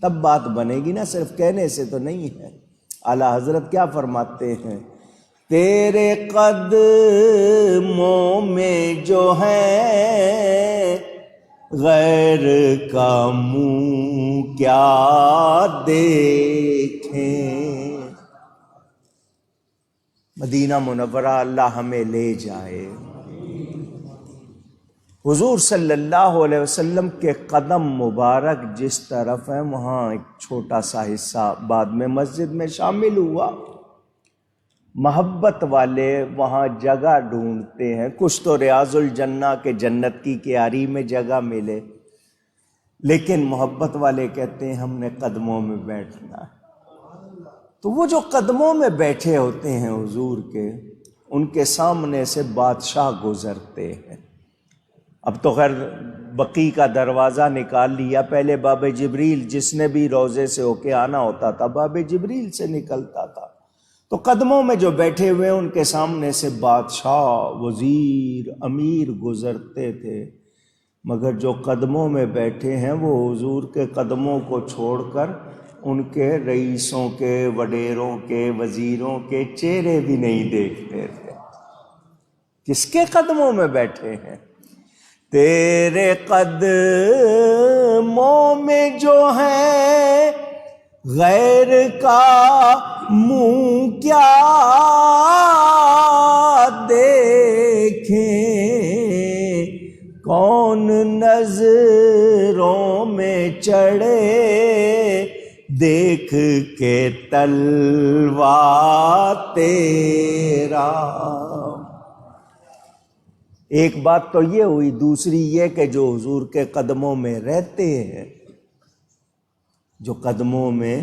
تب بات بنے گی نا، صرف کہنے سے تو نہیں ہے. اعلیٰ حضرت کیا فرماتے ہیں؟ تیرے قدموں میں جو ہے غیر کا منہ کیا دیکھیں. مدینہ منورہ اللہ ہمیں لے جائے. حضور صلی اللہ علیہ وسلم کے قدم مبارک جس طرف ہیں وہاں ایک چھوٹا سا حصہ بعد میں مسجد میں شامل ہوا. محبت والے وہاں جگہ ڈھونڈتے ہیں، کچھ تو ریاض الجنہ کے جنت کی کیاری میں جگہ ملے، لیکن محبت والے کہتے ہیں ہم نے قدموں میں بیٹھنا ہے. تو وہ جو قدموں میں بیٹھے ہوتے ہیں حضور کے، ان کے سامنے سے بادشاہ گزرتے ہیں. اب تو خیر بقی کا دروازہ نکال لیا، پہلے باب جبریل جس نے بھی روضے سے ہو کے آنا ہوتا تھا باب جبریل سے نکلتا تھا. تو قدموں میں جو بیٹھے ہوئے ان کے سامنے سے بادشاہ، وزیر، امیر گزرتے تھے، مگر جو قدموں میں بیٹھے ہیں وہ حضور کے قدموں کو چھوڑ کر ان کے رئیسوں کے، وڈیروں کے، وزیروں کے چہرے بھی نہیں دیکھتے تھے. کس کے قدموں میں بیٹھے ہیں؟ تیرے قدموں میں جو ہے غیر کا منہ کیا دیکھیں، کون نظروں میں چڑھے دیکھ کے تلوا تیرا. ایک بات تو یہ ہوئی، دوسری یہ کہ جو حضور کے قدموں میں رہتے ہیں، جو قدموں میں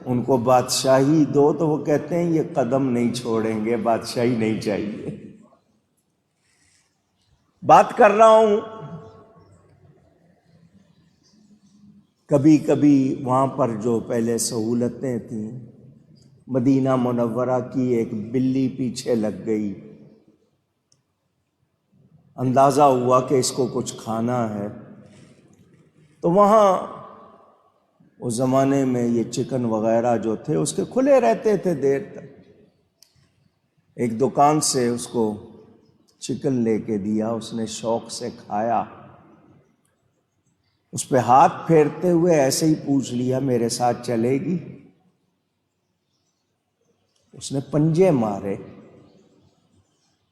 ان کو بادشاہی دو تو وہ کہتے ہیں یہ قدم نہیں چھوڑیں گے، بادشاہی نہیں چاہیے. بات کر رہا ہوں کبھی کبھی وہاں پر جو پہلے سہولتیں تھیں، مدینہ منورہ کی ایک بلی پیچھے لگ گئی، اندازہ ہوا کہ اس کو کچھ کھانا ہے، تو وہاں اس زمانے میں یہ چکن وغیرہ جو تھے اس کے کھلے رہتے تھے دیر تک. ایک دکان سے اس کو چکن لے کے دیا، اس نے شوق سے کھایا. اس پہ ہاتھ پھیرتے ہوئے ایسے ہی پوچھ لیا میرے ساتھ چلے گی؟ اس نے پنجے مارے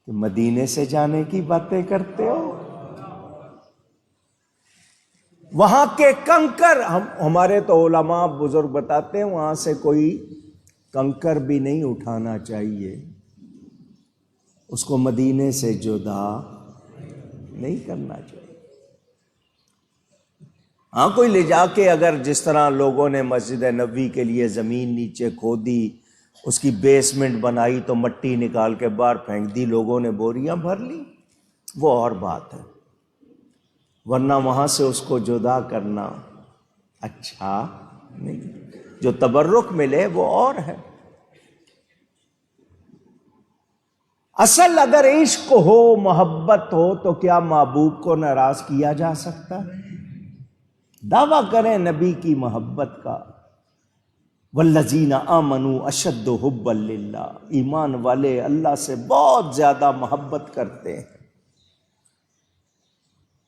کہ مدینے سے جانے کی باتیں کرتے ہو. وہاں کے کنکر، ہمارے تو علماء بزرگ بتاتے ہیں وہاں سے کوئی کنکر بھی نہیں اٹھانا چاہیے، اس کو مدینے سے جدا نہیں کرنا چاہیے. ہاں کوئی لے جا کے اگر جس طرح لوگوں نے مسجد نبوی کے لیے زمین نیچے کھودی، اس کی بیسمنٹ بنائی تو مٹی نکال کے باہر پھینک دی، لوگوں نے بوریاں بھر لی، وہ اور بات ہے، ورنہ وہاں سے اس کو جدا کرنا اچھا نہیں. جو تبرک ملے وہ اور ہے. اصل اگر عشق ہو، محبت ہو، تو کیا محبوب کو ناراض کیا جا سکتا ہے؟ دعویٰ کریں نبی کی محبت کا، والذین آمنوا اشد حبا للہ، ایمان والے اللہ سے بہت زیادہ محبت کرتے ہیں.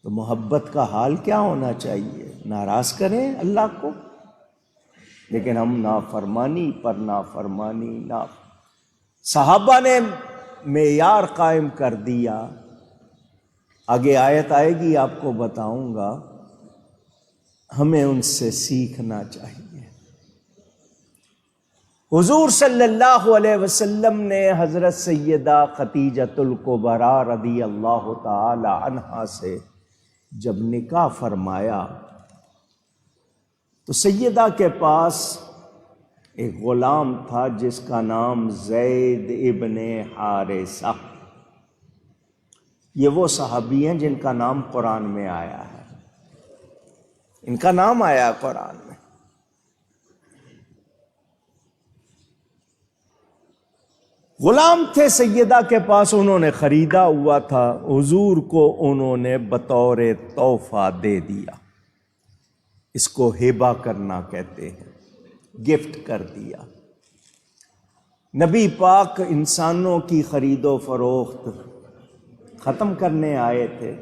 تو محبت کا حال کیا ہونا چاہیے؟ ناراض کریں اللہ کو، لیکن ہم نافرمانی پر نافرمانی. صحابہ نے معیار قائم کر دیا، آگے آیت آئے گی آپ کو بتاؤں گا، ہمیں ان سے سیکھنا چاہیے. حضور صلی اللہ علیہ وسلم نے حضرت سیدہ خدیجۃ الکبریٰ رضی اللہ تعالی عنہا سے جب نکاح فرمایا تو سیدہ کے پاس ایک غلام تھا جس کا نام زید ابن حارثہ، یہ وہ صحابی ہیں جن کا نام قرآن میں آیا ہے، ان کا نام آیا قرآن میں۔ غلام تھے سیدہ کے پاس، انہوں نے خریدا ہوا تھا، حضور کو انہوں نے بطور تحفہ دے دیا، اس کو ہبہ کرنا کہتے ہیں، گفٹ کر دیا۔ نبی پاک انسانوں کی خرید و فروخت ختم کرنے آئے تھے،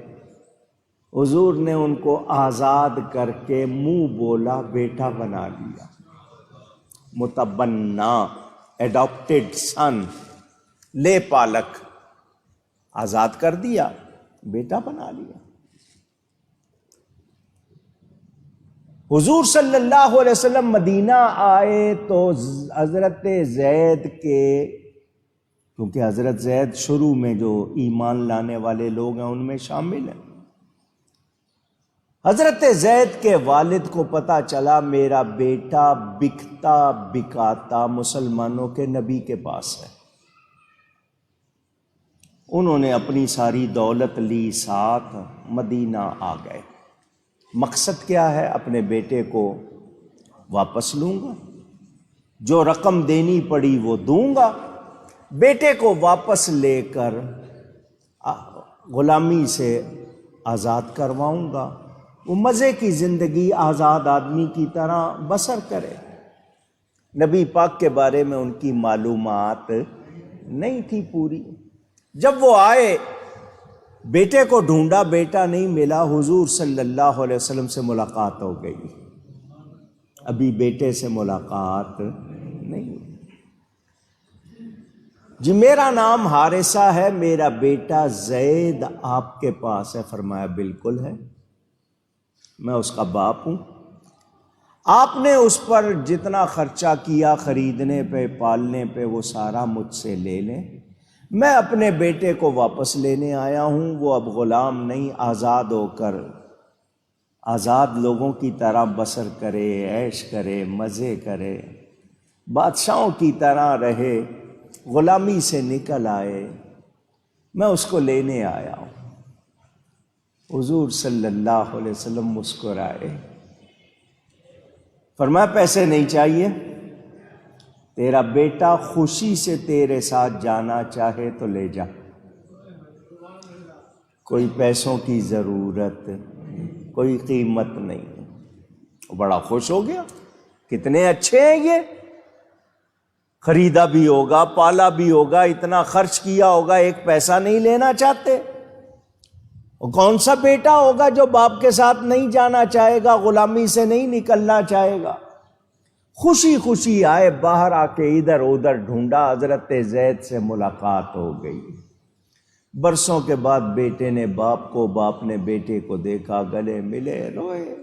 حضور نے ان کو آزاد کر کے منہ بولا بیٹا بنا لیا، متبنہ، ایڈاپٹڈ سن، لے پالک، آزاد کر دیا، بیٹا بنا لیا۔ حضور صلی اللہ علیہ وسلم مدینہ آئے تو حضرت زید کے، کیونکہ حضرت زید شروع میں جو ایمان لانے والے لوگ ہیں ان میں شامل ہیں، حضرت زید کے والد کو پتہ چلا میرا بیٹا بکتا بکاتا مسلمانوں کے نبی کے پاس ہے۔ انہوں نے اپنی ساری دولت لی ساتھ، مدینہ آ گئے۔ مقصد کیا ہے؟ اپنے بیٹے کو واپس لوں گا، جو رقم دینی پڑی وہ دوں گا، بیٹے کو واپس لے کر غلامی سے آزاد کرواؤں گا، وہ مزے کی زندگی آزاد آدمی کی طرح بسر کرے۔ نبی پاک کے بارے میں ان کی معلومات نہیں تھی پوری۔ جب وہ آئے، بیٹے کو ڈھونڈا، بیٹا نہیں ملا، حضور صلی اللہ علیہ وسلم سے ملاقات ہو گئی، ابھی بیٹے سے ملاقات نہیں۔ جی میرا نام حارثہ ہے، میرا بیٹا زید آپ کے پاس ہے۔ فرمایا بالکل ہے، میں اس کا باپ ہوں، آپ نے اس پر جتنا خرچہ کیا خریدنے پہ پالنے پہ وہ سارا مجھ سے لے لیں، میں اپنے بیٹے کو واپس لینے آیا ہوں، وہ اب غلام نہیں، آزاد ہو کر آزاد لوگوں کی طرح بسر کرے، عیش کرے، مزے کرے، بادشاہوں کی طرح رہے، غلامی سے نکل آئے، میں اس کو لینے آیا ہوں۔ حضور صلی اللہ علیہ وسلم مسکرائے، فرمایا پیسے نہیں چاہیے، تیرا بیٹا خوشی سے تیرے ساتھ جانا چاہے تو لے جا، کوئی پیسوں کی ضرورت، کوئی قیمت نہیں۔ بڑا خوش ہو گیا، کتنے اچھے ہیں یہ، خریدا بھی ہوگا، پالا بھی ہوگا، اتنا خرچ کیا ہوگا، ایک پیسہ نہیں لینا چاہتے۔ اور کون سا بیٹا ہوگا جو باپ کے ساتھ نہیں جانا چاہے گا، غلامی سے نہیں نکلنا چاہے گا؟ خوشی خوشی آئے، باہر آ کے ادھر ادھر ڈھونڈا، حضرت زید سے ملاقات ہو گئی۔ برسوں کے بعد بیٹے نے باپ کو، باپ نے بیٹے کو دیکھا، گلے ملے، روئے۔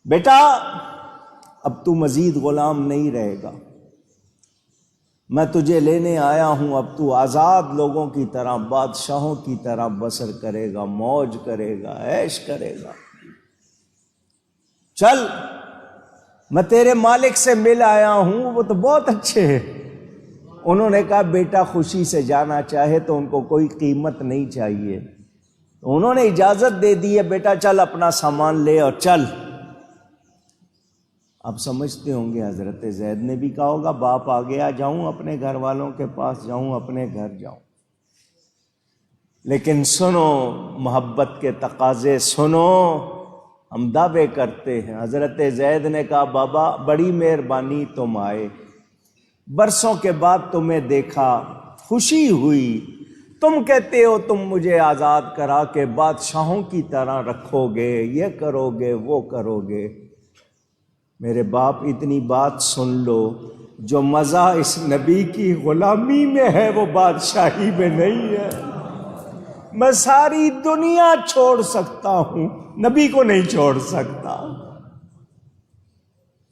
بیٹا اب تو مزید غلام نہیں رہے گا، میں تجھے لینے آیا ہوں، اب تو آزاد لوگوں کی طرح، بادشاہوں کی طرح بسر کرے گا، موج کرے گا، عیش کرے گا، چل میں تیرے مالک سے مل آیا ہوں، وہ تو بہت اچھے ہیں۔ انہوں نے کہا بیٹا خوشی سے جانا چاہے تو ان کو کوئی قیمت نہیں چاہیے، تو انہوں نے اجازت دے دی ہے، بیٹا چل اپنا سامان لے اور چل۔ اب سمجھتے ہوں گے حضرت زید نے بھی کہا ہوگا باپ آ گیا، جاؤں اپنے گھر والوں کے پاس، جاؤں اپنے گھر جاؤں۔ لیکن سنو محبت کے تقاضے، سنو، ہم دعوے کرتے ہیں۔ حضرت زید نے کہا بابا بڑی مہربانی تم آئے، برسوں کے بعد تمہیں دیکھا، خوشی ہوئی، تم کہتے ہو تم مجھے آزاد کرا کے بادشاہوں کی طرح رکھو گے، یہ کرو گے، وہ کرو گے۔ میرے باپ اتنی بات سن لو، جو مزہ اس نبی کی غلامی میں ہے وہ بادشاہی میں نہیں ہے۔ میں ساری دنیا چھوڑ سکتا ہوں، نبی کو نہیں چھوڑ سکتا۔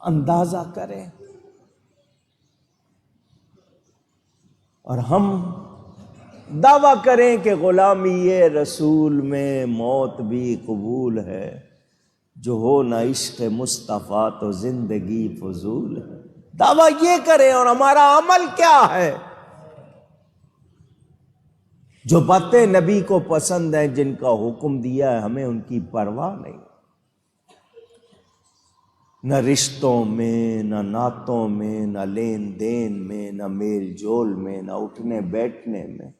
اندازہ کریں۔ اور ہم دعویٰ کریں کہ غلامی رسول میں موت بھی قبول ہے، جو ہو نہ عشق مصطفیٰ تو زندگی فضول ہے۔ دعویٰ یہ کریں اور ہمارا عمل کیا ہے؟ جو باتیں نبی کو پسند ہیں، جن کا حکم دیا ہے، ہمیں ان کی پرواہ نہیں، نہ رشتوں میں، نہ نعتوں میں، نہ لین دین میں، نہ میل جول میں، نہ اٹھنے بیٹھنے میں۔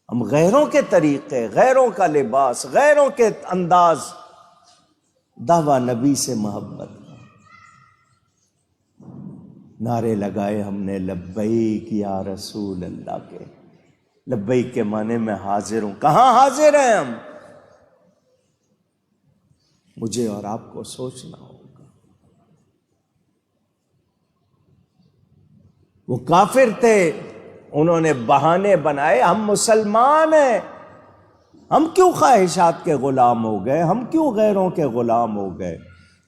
ہم غیروں کے طریقے، غیروں کا لباس، غیروں کے انداز، دعویٰ نبی سے محبت کا۔ نعرے لگائے ہم نے لبیک یا رسول اللہ کے۔ لبیک کے معنی میں حاضر ہوں۔ کہاں حاضر ہیں ہم؟ مجھے اور آپ کو سوچنا ہوگا۔ وہ کافر تھے، انہوں نے بہانے بنائے، ہم مسلمان ہیں، ہم کیوں خواہشات کے غلام ہو گئے؟ ہم کیوں غیروں کے غلام ہو گئے؟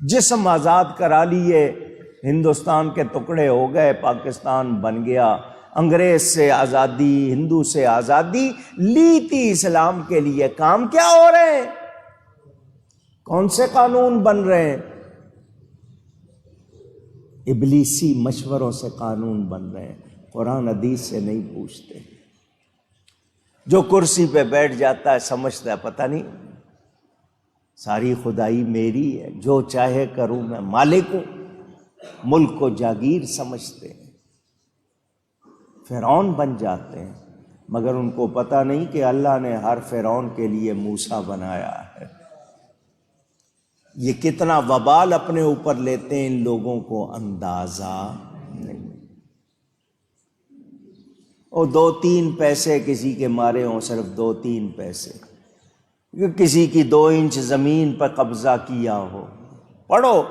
جسم آزاد کرا لیے، ہندوستان کے ٹکڑے ہو گئے، پاکستان بن گیا، انگریز سے آزادی، ہندو سے آزادی لی تھی، اسلام کے لیے کام کیا ہو رہے ہیں؟ کون سے قانون بن رہے ہیں؟ ابلیسی مشوروں سے قانون بن رہے ہیں، قرآن حدیث سے نہیں پوچھتے۔ جو کرسی پہ بیٹھ جاتا ہے سمجھتا ہے پتہ نہیں ساری خدائی میری ہے، جو چاہے کروں، میں مالک ہوں، ملک کو جاگیر سمجھتے ہیں، فرعون بن جاتے ہیں، مگر ان کو پتہ نہیں کہ اللہ نے ہر فرعون کے لیے موسیٰ بنایا ہے۔ یہ کتنا وبال اپنے اوپر لیتے ہیں، ان لوگوں کو اندازہ نہیں۔ اور 2-3 پیسے کسی کے مارے ہوں، صرف 2-3 پیسے، کسی کی 2 انچ زمین پر قبضہ کیا ہو، پڑھو،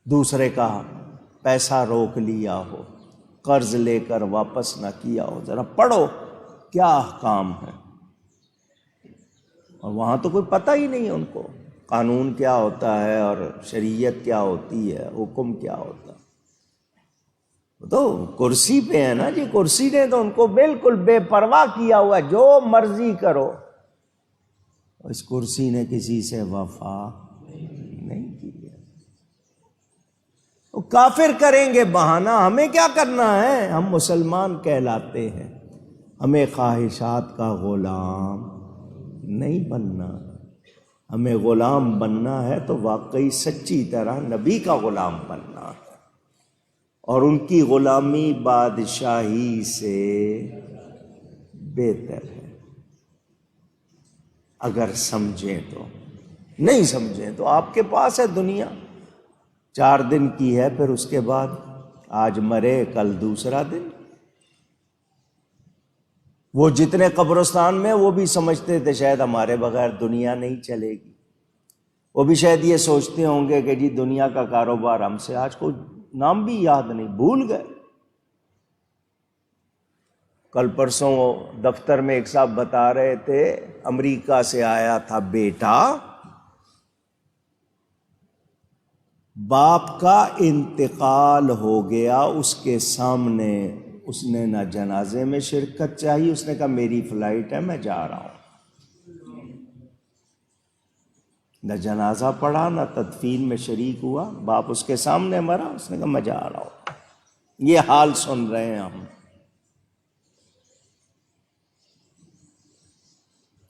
دوسرے کا پیسہ روک لیا ہو، قرض لے کر واپس نہ کیا ہو، ذرا پڑھو کیا احکام ہے۔ اور وہاں تو کوئی پتہ ہی نہیں ان کو قانون کیا ہوتا ہے اور شریعت کیا ہوتی ہے، حکم کیا ہوتا ہے۔ تو کرسی پہ ہے نا جی، کرسی نے تو ان کو بالکل بے پرواہ کیا ہوا ہے، جو مرضی کرو۔ اس کرسی نے کسی سے وفا نہیں کی ہے۔ وہ کافر کریں گے بہانہ، ہمیں کیا کرنا ہے؟ ہم مسلمان کہلاتے ہیں، ہمیں خواہشات کا غلام نہیں بننا۔ ہمیں غلام بننا ہے تو واقعی سچی طرح نبی کا غلام بننا ہے، اور ان کی غلامی بادشاہی سے بہتر ہے، اگر سمجھیں تو۔ نہیں سمجھیں تو آپ کے پاس ہے دنیا، 4 دن کی ہے، پھر اس کے بعد آج مرے کل دوسرا دن۔ وہ جتنے قبرستان میں، وہ بھی سمجھتے تھے شاید ہمارے بغیر دنیا نہیں چلے گی، وہ بھی شاید یہ سوچتے ہوں گے کہ جی دنیا کا کاروبار ہم سے، آج کو نام بھی یاد نہیں، بھول گئے۔ کل پرسوں دفتر میں ایک صاحب بتا رہے تھے، امریکہ سے آیا تھا بیٹا، باپ کا انتقال ہو گیا، اس کے سامنے اس نے نہ جنازے میں شرکت چاہی، اس نے کہا میری فلائٹ ہے، میں جا رہا ہوں۔ نہ جنازہ پڑھا، نہ تدفین میں شریک ہوا، باپ اس کے سامنے مرا، اس نے کہا میں جا رہا ہوں۔ یہ حال سن رہے ہیں ہم۔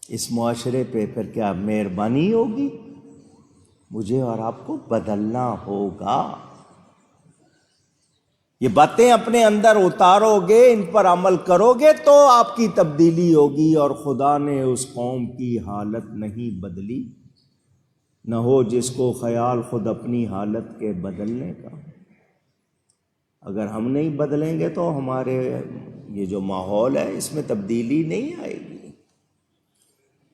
اس معاشرے پہ پھر کیا مہربانی ہوگی؟ مجھے اور آپ کو بدلنا ہوگا۔ یہ باتیں اپنے اندر اتارو گے، ان پر عمل کرو گے تو آپ کی تبدیلی ہوگی، اور خدا نے اس قوم کی حالت نہیں بدلی، نہ ہو جس کو خیال خود اپنی حالت کے بدلنے کا۔ اگر ہم نہیں بدلیں گے تو ہمارے یہ جو ماحول ہے اس میں تبدیلی نہیں آئے گی۔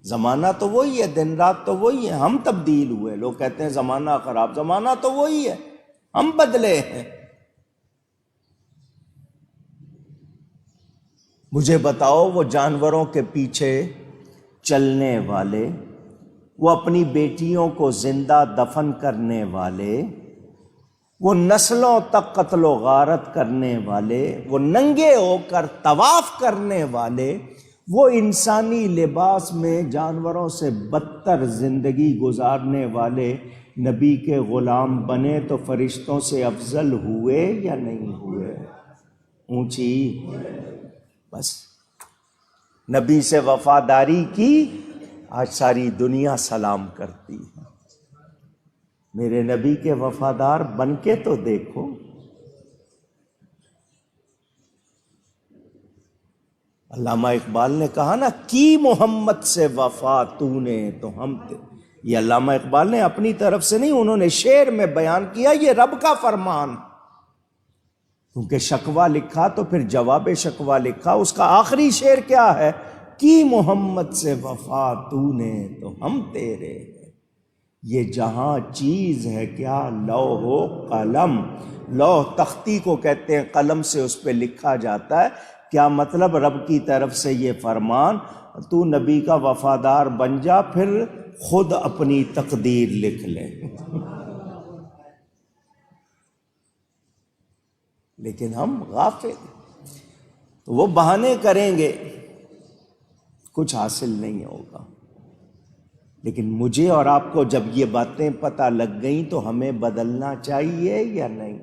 زمانہ تو وہی ہے، دن رات تو وہی ہے، ہم تبدیل ہوئے۔ لوگ کہتے ہیں زمانہ خراب، زمانہ تو وہی ہے، ہم بدلے ہیں۔ مجھے بتاؤ، وہ جانوروں کے پیچھے چلنے والے، وہ اپنی بیٹیوں کو زندہ دفن کرنے والے، وہ نسلوں تک قتل و غارت کرنے والے، وہ ننگے ہو کر طواف کرنے والے، وہ انسانی لباس میں جانوروں سے بدتر زندگی گزارنے والے، نبی کے غلام بنے تو فرشتوں سے افضل ہوئے یا نہیں ہوئے؟ اونچی بس نبی سے وفاداری کی، آج ساری دنیا سلام کرتی ہے۔ میرے نبی کے وفادار بن کے تو دیکھو۔ علامہ اقبال نے کہا نا، کی محمد سے وفا تو نے تو ہم تھے۔ یہ علامہ اقبال نے اپنی طرف سے نہیں، انہوں نے شعر میں بیان کیا، یہ رب کا فرمان۔ کیونکہ شکوہ لکھا تو پھر جواب شکوہ لکھا۔ اس کا آخری شعر کیا ہے؟ کی محمد سے وفا تو نے تو ہم تیرے ہیں۔ یہ جہاں چیز ہے کیا لوح و قلم، لوح تختی کو کہتے ہیں، قلم سے اس پہ لکھا جاتا ہے۔ کیا مطلب؟ رب کی طرف سے یہ فرمان، تو نبی کا وفادار بن جا، پھر خود اپنی تقدیر لکھ لے۔ لیکن ہم غافل، تو وہ بہانے کریں گے، کچھ حاصل نہیں ہوگا۔ لیکن مجھے اور آپ کو جب یہ باتیں پتہ لگ گئیں تو ہمیں بدلنا چاہیے یا نہیں؟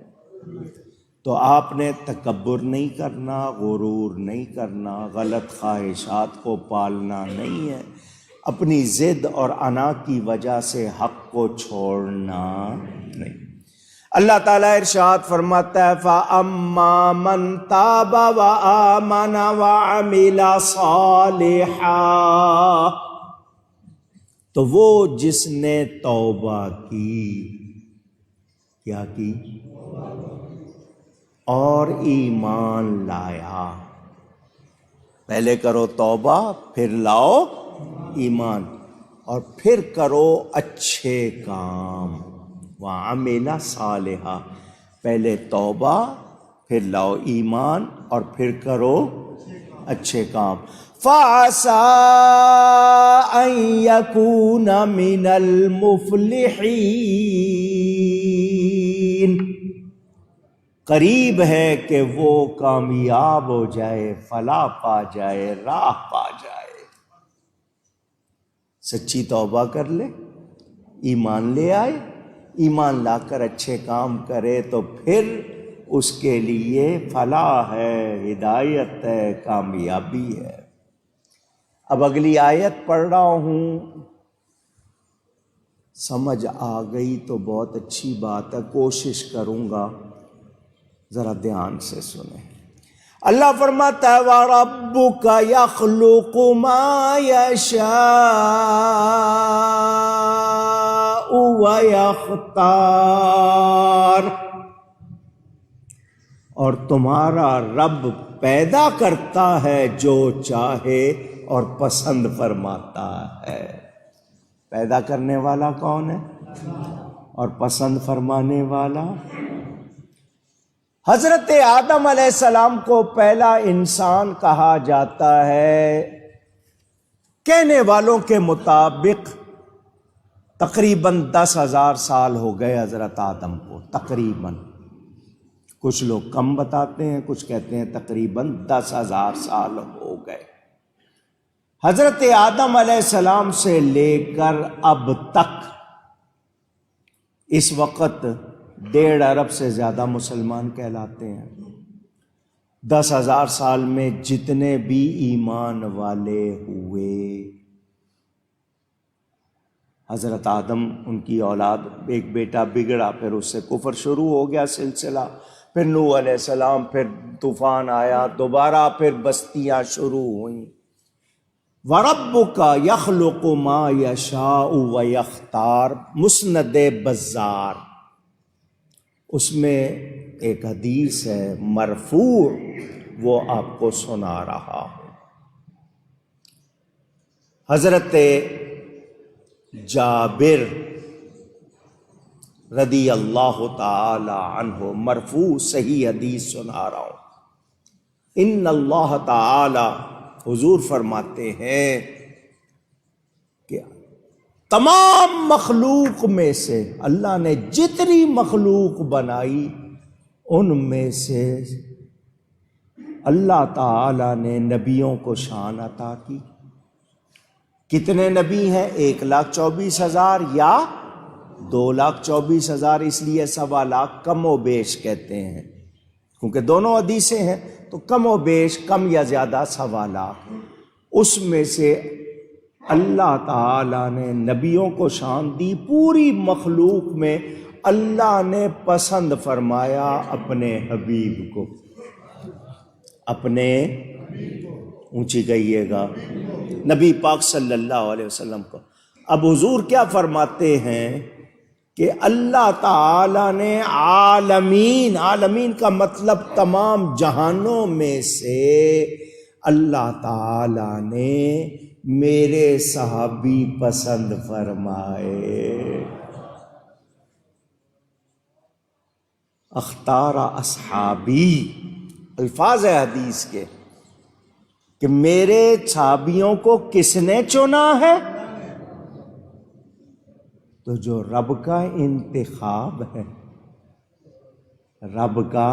تو آپ نے تکبر نہیں کرنا، غرور نہیں کرنا، غلط خواہشات کو پالنا نہیں ہے، اپنی ضد اور انا کی وجہ سے حق کو چھوڑنا نہیں۔ اللہ تعالیٰ ارشاد فرماتا ہے فَأَمَّا مَن تَابَ وَآمَنَ وَعَمِلَ صَالِحًا، تو وہ جس نے توبہ کی، کیا کی؟ اور ایمان لایا۔ پہلے کرو توبہ، پھر لاؤ ایمان، اور پھر کرو اچھے کام۔ وَعَمِلَ صَالِحًا، پہلے توبہ، پھر لاؤ ایمان، اور پھر کرو اچھے کام۔ فَعَسَىٰ أَن يَكُونَ مِنَ الْمُفْلِحِينَ، قریب ہے کہ وہ کامیاب ہو جائے، فلاح پا جائے، راہ پا جائے۔ سچی توبہ کر لے، ایمان لے آئے، ایمان لا کر اچھے کام کرے تو پھر اس کے لیے فلاح ہے، ہدایت ہے، کامیابی ہے۔ اب اگلی آیت پڑھ رہا ہوں، سمجھ آ گئی تو بہت اچھی بات ہے، کوشش کروں گا ذرا دھیان سے سنیں۔ اللہ فرماتا ہے وَرَبُّكَ يَخْلُقُ مَا يَشَاءُ وَيَخْتَارُ، اور تمہارا رب پیدا کرتا ہے جو چاہے اور پسند فرماتا ہے۔ پیدا کرنے والا کون ہے؟ اور پسند فرمانے والا؟ حضرت آدم علیہ السلام کو پہلا انسان کہا جاتا ہے، کہنے والوں کے مطابق تقریباً 10,000 سال ہو گئے حضرت آدم کو، تقریباً، کچھ لوگ کم بتاتے ہیں، کچھ کہتے ہیں تقریباً 10,000 سال ہو گئے۔ حضرت آدم علیہ السلام سے لے کر اب تک اس وقت 1.5 ارب سے زیادہ مسلمان کہلاتے ہیں۔ 10,000 سال میں جتنے بھی ایمان والے ہوئے، حضرت آدم، ان کی اولاد، ایک بیٹا بگڑا، پھر اس سے کفر شروع ہو گیا سلسلہ، پھر نوح علیہ السلام، پھر طوفان آیا، دوبارہ پھر بستیاں شروع ہوئیں۔ وَرَبُّكَ يَخْلُقُ مَا يَشَاءُ وَيَخْتَارُ، مسند بزار، اس میں ایک حدیث ہے مرفوع، وہ آپ کو سنا رہا ہوں۔ حضرت جابر رضی اللہ تعالی عنہ مرفوع صحیح حدیث سنا رہا ہوں۔ ان اللہ تعالی، حضور فرماتے ہیں کہ تمام مخلوق میں سے، اللہ نے جتنی مخلوق بنائی ان میں سے اللہ تعالی نے نبیوں کو شان عطا کی۔ کتنے نبی ہیں؟ 1,24,000 یا 2,24,000 اس لیے 1.25 کم و بیش کہتے ہیں، کیونکہ دونوں حدیثیں ہیں، تو کم و بیش، کم یا زیادہ 1.25۔ اس میں سے اللہ تعالیٰ نے نبیوں کو شان دی، پوری مخلوق میں اللہ نے پسند فرمایا اپنے حبیب کو، اپنے، اونچی کہیے گا، نبی پاک صلی اللہ علیہ وسلم کو۔ اب حضور کیا فرماتے ہیں کہ اللہ تعالیٰ نے عالمین، عالمین کا مطلب تمام جہانوں میں سے اللہ تعالیٰ نے میرے صحابی پسند فرمائے۔ اختار اصحابی، الفاظ ہے حدیث کے کہ میرے صحابیوں کو کس نے چنا ہے؟ تو جو رب کا انتخاب ہے، رب کا،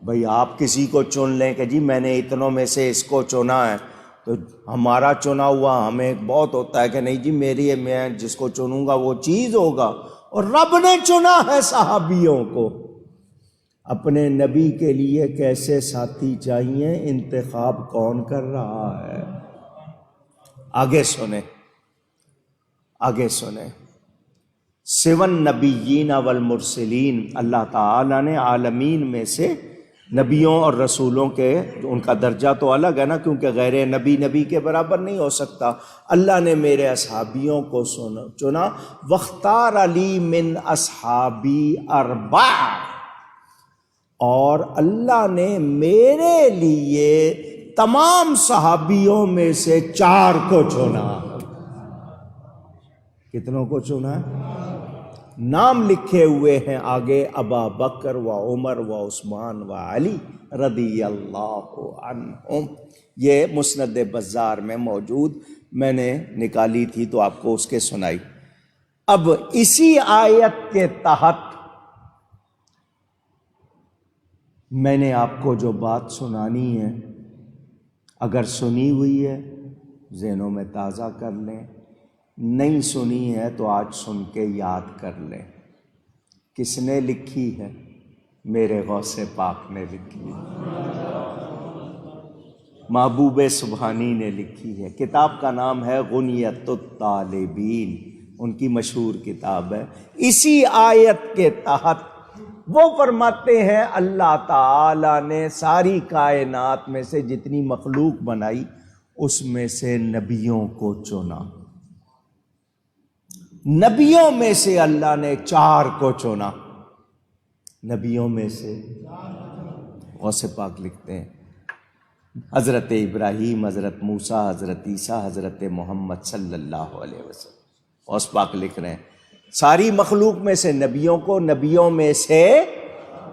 بھئی آپ کسی کو چن لیں کہ جی میں نے اتنوں میں سے اس کو چنا ہے، تو ہمارا چنا ہوا ہمیں بہت ہوتا ہے کہ نہیں جی میری، میں جس کو چنوں گا وہ چیز ہوگا، اور رب نے چنا ہے صحابیوں کو۔ اپنے نبی کے لیے کیسے ساتھی چاہیے، انتخاب کون کر رہا ہے؟ آگے سنیں، آگے سنیں۔ سون نبیین والمرسلین، اللہ تعالیٰ نے عالمین میں سے نبیوں اور رسولوں کے، ان کا درجہ تو الگ ہے نا، کیونکہ غیر نبی نبی کے برابر نہیں ہو سکتا، اللہ نے میرے اصحابیوں کو چنا۔ واختار علی من اصحابی اربع، اور اللہ نے میرے لیے تمام صحابیوں میں سے 4 کو چنا۔ کتنوں کو چنا ہے؟ نام لکھے ہوئے ہیں آگے، ابا بکر و عمر و عثمان و علی رضی اللہ عنہم۔ یہ مسند بزار میں موجود، میں نے نکالی تھی تو آپ کو اس کے سنائی۔ اب اسی آیت کے تحت میں نے آپ کو جو بات سنانی ہے، اگر سنی ہوئی ہے ذہنوں میں تازہ کر لیں، نہیں سنی ہے تو آج سن کے یاد کر لیں۔ کس نے لکھی ہے؟ میرے غوث پاک نے لکھی ہے، محبوب سبحانی نے لکھی ہے۔ کتاب کا نام ہے غنیۃ الطالبین، ان کی مشہور کتاب ہے۔ اسی آیت کے تحت وہ فرماتے ہیں اللہ تعالیٰ نے ساری کائنات میں سے جتنی مخلوق بنائی اس میں سے نبیوں کو چنا۔ نبیوں میں سے اللہ نے 4 کو چنا، نبیوں میں سے۔ غوث پاک لکھتے ہیں حضرت ابراہیم، حضرت موسیٰ، حضرت عیسیٰ، حضرت محمد صلی اللہ علیہ وسلم۔ غوث پاک لکھ رہے ہیں ساری مخلوق میں سے نبیوں کو، نبیوں میں سے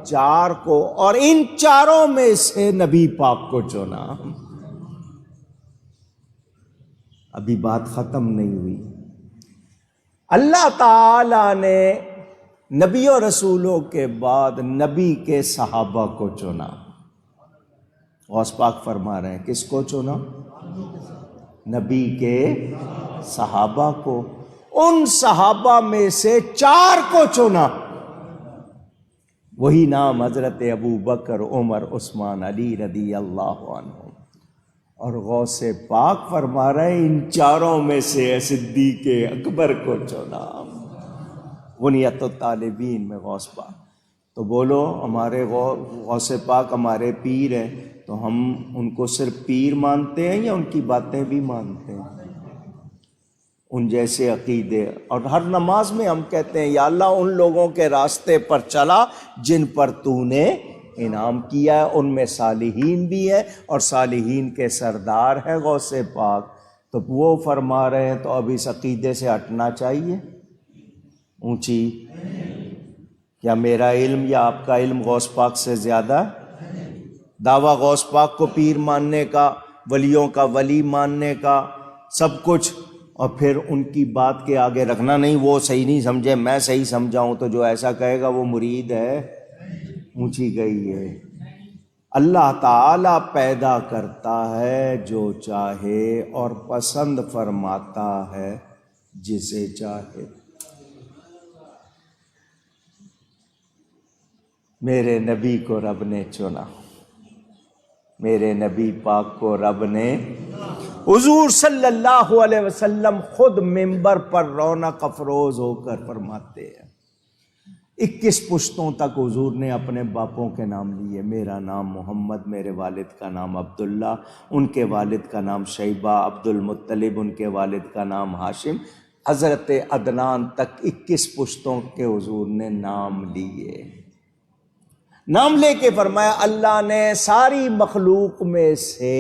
4 کو، اور ان 4 میں سے نبی پاک کو چنا۔ ابھی بات ختم نہیں ہوئی۔ اللہ تعالیٰ نے نبی و رسولوں کے بعد نبی کے صحابہ کو چنا۔ غوث پاک فرما رہے ہیں کس کو چنا؟ نبی کے صحابہ کو۔ ان صحابہ میں سے 4 کو چنا، وہی نام حضرت ابو بکر، عمر، عثمان، علی رضی اللہ عنہ۔ اور غوث پاک فرما رہے ہیں ان 4 میں سے صدیق اکبر کو چنا۔ غنیۃ الطالبین میں غوث پاک۔ تو بولو ہمارے غوث پاک ہمارے پیر ہیں، تو ہم ان کو صرف پیر مانتے ہیں یا ان کی باتیں بھی مانتے ہیں؟ ان جیسے عقیدے، اور ہر نماز میں ہم کہتے ہیں یا اللہ ان لوگوں کے راستے پر چلا جن پر تو نے انعام کیا ہے، ان میں صالحین بھی ہے، اور صالحین کے سردار ہے غوث پاک۔ تو وہ فرما رہے ہیں تو اب اس عقیدے سے ہٹنا چاہیے اونچی۔ کیا میرا علم یا آپ کا علم غوث پاک سے زیادہ؟ دعویٰ غوث پاک کو پیر ماننے کا، ولیوں کا ولی ماننے کا، سب کچھ، اور پھر ان کی بات کے آگے رکھنا نہیں، وہ صحیح نہیں سمجھے میں صحیح سمجھاؤں، تو جو ایسا کہے گا وہ مرید ہے، اونچی گئی ہے۔ اللہ تعالیٰ پیدا کرتا ہے جو چاہے اور پسند فرماتا ہے جسے چاہے۔ میرے نبی کو رب نے چنا، میرے نبی پاک کو رب نے، حضور صلی اللہ علیہ وسلم خود منبر پر رونق افروز ہو کر فرماتے ہیں 21 پشتوں تک حضور نے اپنے باپوں کے نام لیے، میرا نام محمد، میرے والد کا نام عبداللہ، ان کے والد کا نام شیبہ، عبد المطلب ان کے والد کا نام ہاشم، حضرت عدنان تک 21 پشتوں کے حضور نے نام لیے۔ نام لے کے فرمایا اللہ نے ساری مخلوق میں سے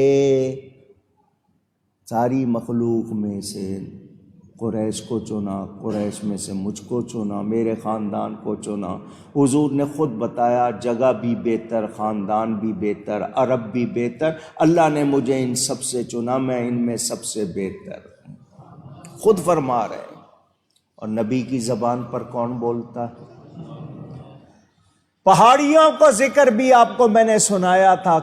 قریش کو چنا، قریش میں سے مجھ کو چنا، میرے خاندان کو چنا۔ حضور نے خود بتایا جگہ بھی بہتر، خاندان بھی بہتر، عرب بھی بہتر، اللہ نے مجھے ان سب سے چنا، میں ان میں سب سے بہتر ہوں، خود فرما رہے ہیں۔ اور نبی کی زبان پر کون بولتا ہے؟ پہاڑیوں کو ذکر بھی آپ کو میں نے سنایا تھا،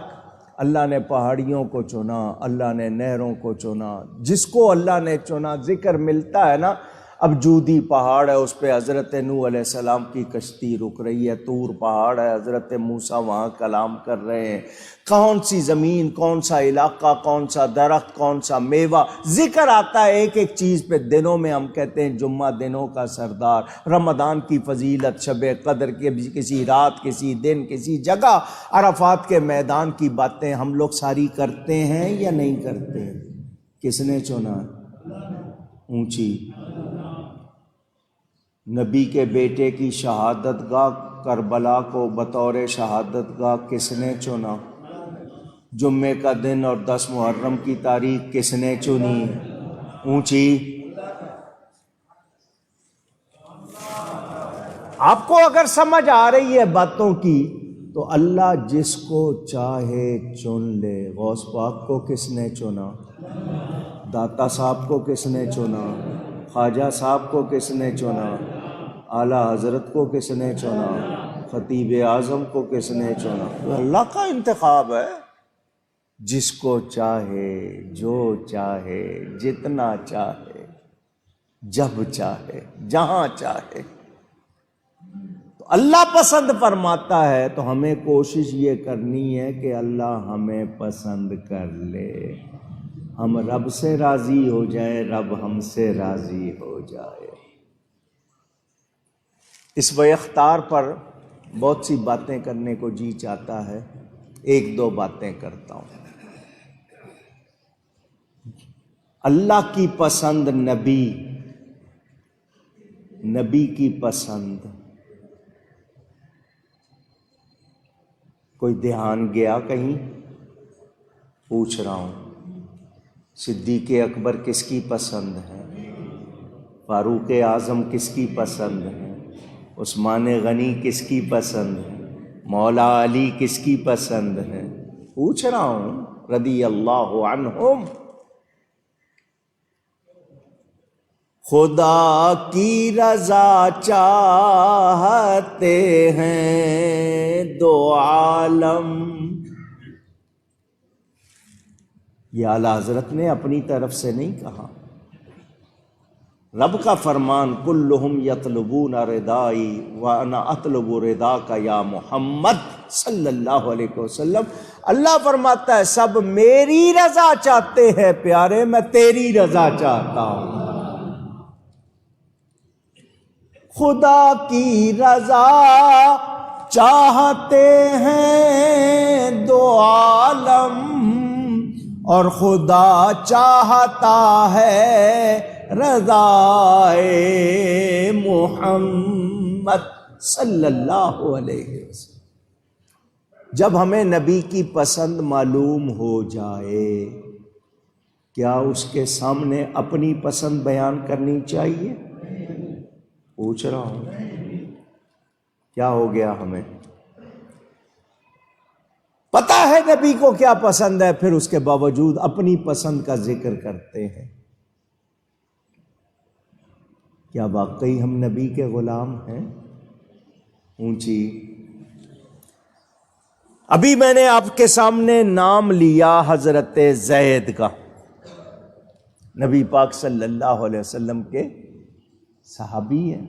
اللہ نے پہاڑیوں کو چنا، اللہ نے نہروں کو چنا، جس کو اللہ نے چنا ذکر ملتا ہے نا۔ اب جودی پہاڑ ہے، اس پہ حضرت نوح علیہ السلام کی کشتی رک رہی ہے، طور پہاڑ ہے، حضرت موسیٰ وہاں کلام کر رہے ہیں، کون سی زمین، کون سا علاقہ، کون سا درخت، کون سا میوہ، ذکر آتا ہے ایک ایک چیز پہ۔ دنوں میں ہم کہتے ہیں جمعہ دنوں کا سردار، رمضان کی فضیلت، شب قدر کے کسی رات، کسی دن، کسی جگہ، عرفات کے میدان کی باتیں ہم لوگ ساری کرتے ہیں یا نہیں کرتے؟ کس نے چنا؟ اونچی نبی کے بیٹے کی شہادت گاہ کربلا کو بطور شہادت گاہ کس نے چنا؟ جمعے کا دن اور 10 محرم کی تاریخ کس نے چنی؟ اونچی۔ آپ کو اگر سمجھ آ رہی ہے باتوں کی تو اللہ جس کو چاہے چن لے۔ غوث پاک کو کس نے چنا؟ داتا صاحب کو کس نے چنا؟ خواجہ صاحب کو کس نے چنا؟ اعلیٰ حضرت کو کس نے چنا؟ خطیب اعظم کو کس نے چنا؟ اللہ کا انتخاب ہے، جس کو چاہے، جو چاہے، جتنا چاہے، جب چاہے، جہاں چاہے۔ تو اللہ پسند فرماتا ہے تو ہمیں کوشش یہ کرنی ہے کہ اللہ ہمیں پسند کر لے، ہم رب سے راضی ہو جائیں، رب ہم سے راضی ہو جائے۔ اس اختار پر بہت سی باتیں کرنے کو جی چاہتا ہے، ایک دو باتیں کرتا ہوں۔ اللہ کی پسند، نبی کی پسند، کوئی دھیان گیا کہیں؟ پوچھ رہا ہوں۔ صدیق اکبر کس کی پسند ہے؟ فاروق اعظم کس کی پسند ہے؟ عثمان غنی کس کی پسند ہے؟ مولا علی کس کی پسند ہے؟ پوچھ رہا ہوں، رضی اللہ عنہم۔ خدا کی رضا چاہتے ہیں دو عالم، یہ اعلیٰ حضرت نے اپنی طرف سے نہیں کہا، رب کا فرمان، کلہم یطلبون ردائی وانا اطلب رضاک یا محمد صلی اللہ علیہ وسلم۔ اللہ فرماتا ہے سب میری رضا چاہتے ہیں پیارے، میں تیری رضا چاہتا ہوں۔ خدا کی رضا چاہتے ہیں دو عالم، اور خدا چاہتا ہے رضائے محمد صلی اللہ علیہ وسلم۔ جب ہمیں نبی کی پسند معلوم ہو جائے، کیا اس کے سامنے اپنی پسند بیان کرنی چاہیے؟ پوچھ رہا ہوں، کیا ہو گیا؟ ہمیں پتہ ہے نبی کو کیا پسند ہے، پھر اس کے باوجود اپنی پسند کا ذکر کرتے ہیں۔ کیا واقعی ہم نبی کے غلام ہیں؟ اونچی۔ ابھی میں نے آپ کے سامنے نام لیا حضرت زید کا، نبی پاک صلی اللہ علیہ وسلم کے صحابی ہیں،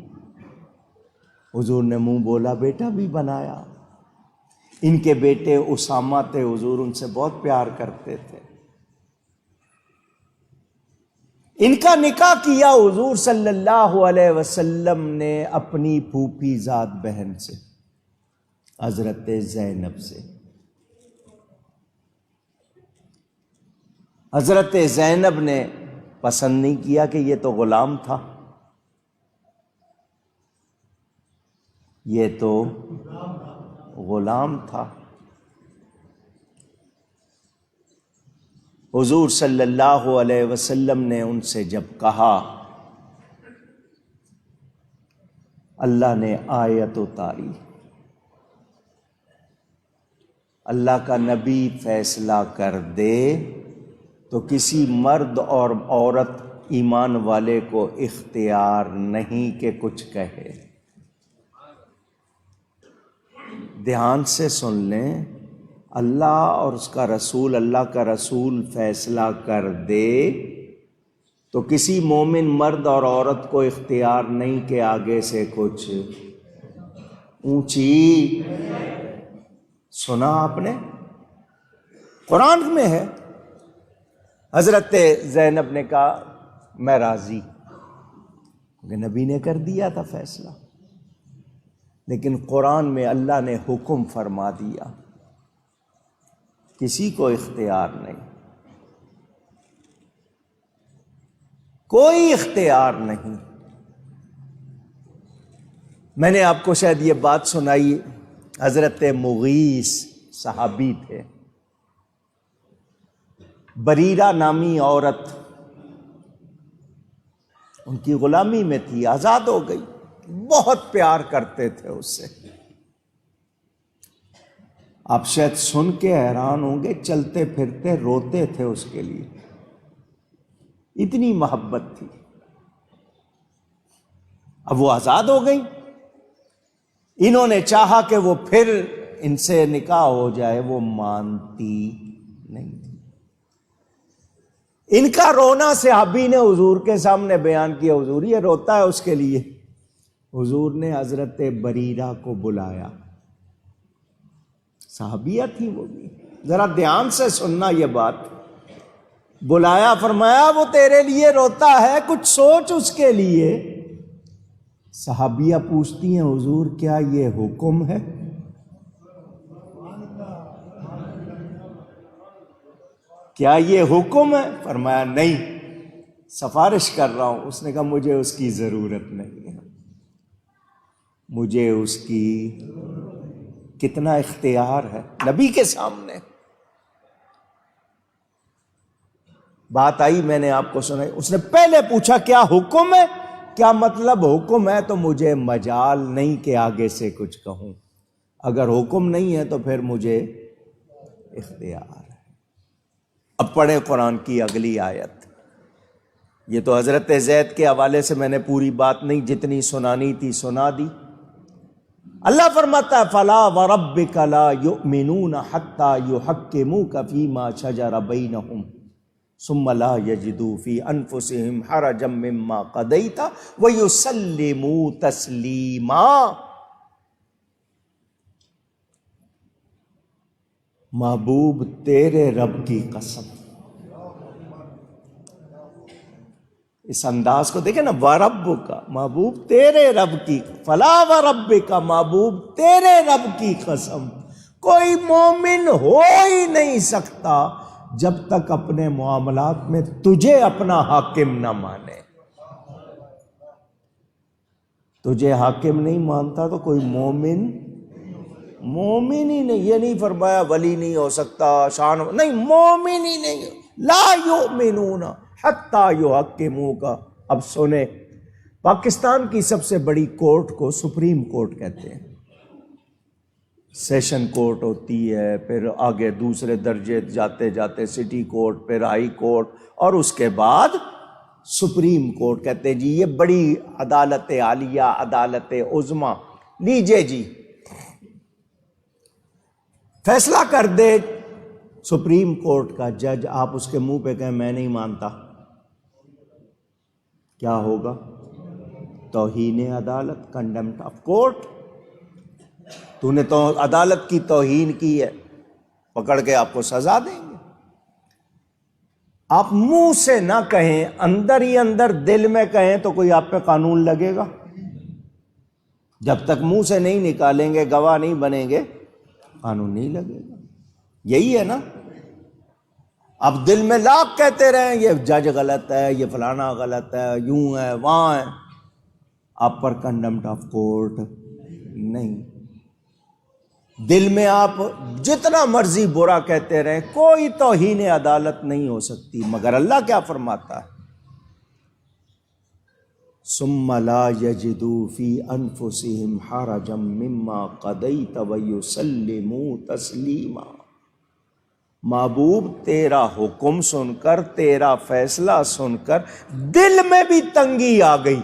حضور نے منہ بولا بیٹا بھی بنایا، ان کے بیٹے اسامہ تھے، حضور ان سے بہت پیار کرتے تھے. ان کا نکاح کیا حضور صلی اللہ علیہ وسلم نے اپنی پھوپھی ذات بہن سے، حضرت زینب سے. حضرت زینب نے پسند نہیں کیا کہ یہ تو غلام تھا، یہ تو غلام تھا. حضور صلی اللہ علیہ وسلم نے ان سے جب کہا، اللہ نے آیت اتاری. اللہ کا نبی فیصلہ کر دے تو کسی مرد اور عورت ایمان والے کو اختیار نہیں کہ کچھ کہے. دھیان سے سن لیں، اللہ اور اس کا رسول، اللہ کا رسول فیصلہ کر دے تو کسی مومن مرد اور عورت کو اختیار نہیں کہ آگے سے کچھ اونچی. سنا آپ نے؟ قرآن میں ہے. حضرت زینب نے کہا میں راضی، کیونکہ نبی نے کر دیا تھا فیصلہ. لیکن قرآن میں اللہ نے حکم فرما دیا، کسی کو اختیار نہیں، کوئی اختیار نہیں. میں نے آپ کو شاید یہ بات سنائی، حضرت مغیث صحابی تھے، بریرہ نامی عورت ان کی غلامی میں تھی، آزاد ہو گئی. بہت پیار کرتے تھے اس سے. آپ شاید سن کے حیران ہوں گے، چلتے پھرتے روتے تھے اس کے لیے، اتنی محبت تھی. اب وہ آزاد ہو گئی، انہوں نے چاہا کہ وہ پھر ان سے نکاح ہو جائے، وہ مانتی نہیں تھی. ان کا رونا صحابی نے حضور کے سامنے بیان کیا، حضور یہ روتا ہے اس کے لیے. حضور نے حضرت بریرہ کو بلایا، صحابیہ تھی وہ بھی، ذرا دھیان سے سننا یہ بات. بلایا، فرمایا وہ تیرے لیے روتا ہے، کچھ سوچ اس کے لیے. صحابیہ پوچھتی ہیں حضور کیا یہ حکم ہے؟ کیا یہ حکم ہے؟ فرمایا نہیں، سفارش کر رہا ہوں. اس نے کہا مجھے اس کی ضرورت نہیں ہے، مجھے اس کی کتنا اختیار ہے نبی کے سامنے. بات آئی، میں نے آپ کو سنائی. اس نے پہلے پوچھا کیا حکم ہے؟ کیا مطلب حکم ہے؟ تو مجھے مجال نہیں کہ آگے سے کچھ کہوں. اگر حکم نہیں ہے تو پھر مجھے اختیار ہے. اب پڑھیں قرآن کی اگلی آیت. یہ تو حضرت زید کے حوالے سے میں نے پوری بات نہیں، جتنی سنانی تھی سنا دی. اللہ فرماتا ہے فَلَا وَرَبِّكَ لَا يُؤْمِنُونَ حَتَّى يُحَكِّمُوكَ فِي مَا شَجَرَ بَيْنَهُمْ ثُمَّ لَا يَجِدُوا فِي أَنفُسِهِمْ حَرَجًا مِّمَّا قَضَيْتَ وَيُسَلِّمُوا تَسْلِيمًا. محبوب تیرے رب کی قسم، اس انداز کو دیکھیں نا، وَرَبُّكَ محبوب تیرے رب کی، فَلَا وَرَبِّكَ محبوب تیرے رب کی قسم، کوئی مومن ہو ہی نہیں سکتا جب تک اپنے معاملات میں تجھے اپنا حاکم نہ مانے. تجھے حاکم نہیں مانتا تو کوئی مومن ہی نہیں. یہ نہیں فرمایا ولی نہیں ہو سکتا، شان نہیں، مومن ہی نہیں. لا یؤمنون حتی یحکموک. اب سنیں، پاکستان کی سب سے بڑی کورٹ کو سپریم کورٹ کہتے ہیں. سیشن کورٹ ہوتی ہے، پھر آگے دوسرے درجے جاتے جاتے سٹی کورٹ، پھر ہائی کورٹ، اور اس کے بعد سپریم کورٹ کہتے ہیں. جی یہ بڑی عدالت عالیہ، عدالت عظمیٰ. لیجئے جی، فیصلہ کر دے سپریم کورٹ کا جج، آپ اس کے منہ پہ کہیں میں نہیں مانتا، کیا ہوگا؟ توہین عدالت، کنڈیمپٹ آف کورٹ. تو نے تو عدالت کی توہین کی ہے، پکڑ کے آپ کو سزا دیں گے۔ آپ منہ سے نہ کہیں، اندر ہی اندر دل میں کہیں تو کوئی آپ پہ قانون لگے گا؟ جب تک منہ سے نہیں نکالیں گے، گواہ نہیں بنیں گے، قانون نہیں لگے گا۔ یہی ہے نا، اب دل میں لاکھ کہتے رہیں یہ جج غلط ہے، یہ فلانا غلط ہے، یوں ہے، وہاں ہے، آپ پر کنڈمٹ آف کورٹ نہیں۔ دل میں آپ جتنا مرضی برا کہتے رہیں، کوئی توہین عدالت نہیں ہو سکتی، مگر اللہ کیا فرماتا ہے؟ ثم لا یجدوا فی انفسہم حرجا مما قضیت ویسلموا تسلیما۔ محبوب تیرا حکم سن کر، تیرا فیصلہ سن کر دل میں بھی تنگی آ گئی،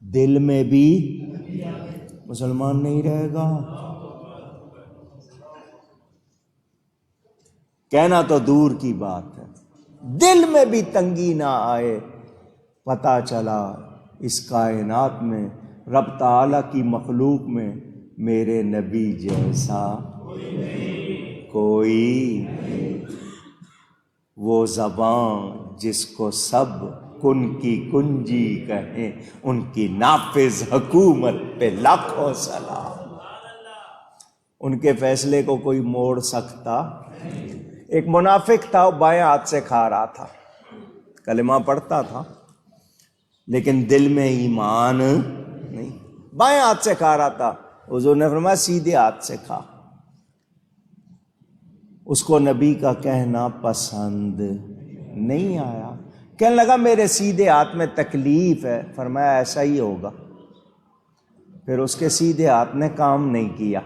دل میں بھی مسلمان نہیں رہے گا۔ کہنا تو دور کی بات ہے، دل میں بھی تنگی نہ آئے۔ پتہ چلا اس کائنات میں، رب تعالیٰ کی مخلوق میں میرے نبی جیسا کوئی نہیں۔ وہ زبان جس کو سب کن کی کنجی کہیں، ان کی نافذ حکومت پہ لاکھوں سلام۔ ان کے فیصلے کو کوئی موڑ سکتا؟ ایک منافق تھا، وہ بائیں ہاتھ سے کھا رہا تھا، کلمہ پڑھتا تھا لیکن دل میں ایمان نہیں، بائیں ہاتھ سے کھا رہا تھا۔ حضور نے فرمایا سیدھے ہاتھ سے کھا۔ اس کو نبی کا کہنا پسند نہیں آیا، کہنے لگا میرے سیدھے ہاتھ میں تکلیف ہے۔ فرمایا ایسا ہی ہوگا۔ پھر اس کے سیدھے ہاتھ نے کام نہیں کیا،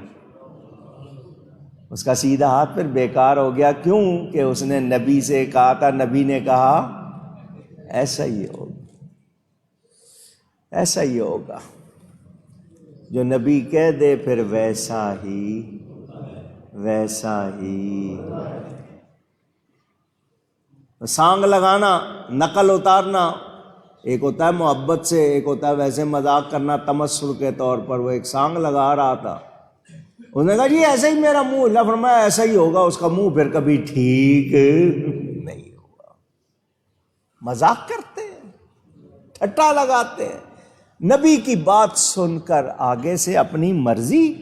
اس کا سیدھا ہاتھ پھر بیکار ہو گیا۔ کیوں کہ اس نے نبی سے کہا تھا، نبی نے کہا ایسا ہی ہوگا، ایسا ہی ہوگا۔ جو نبی کہہ دے پھر ویسا ہی ویسا ہی۔ سانگ لگانا، نقل اتارنا، ایک ہوتا ہے محبت سے، ایک ہوتا ہے ویسے مذاق کرنا تمسخر کے طور پر۔ وہ ایک سانگ لگا رہا تھا، اس نے کہا جی ایسا ہی میرا منہ، اللہ فرمایا ایسا ہی ہوگا، اس کا منہ پھر کبھی ٹھیک نہیں ہوگا۔ مذاق کرتے ہیں، ٹھٹا لگاتے ہیں۔ نبی کی بات سن کر آگے سے اپنی مرضی،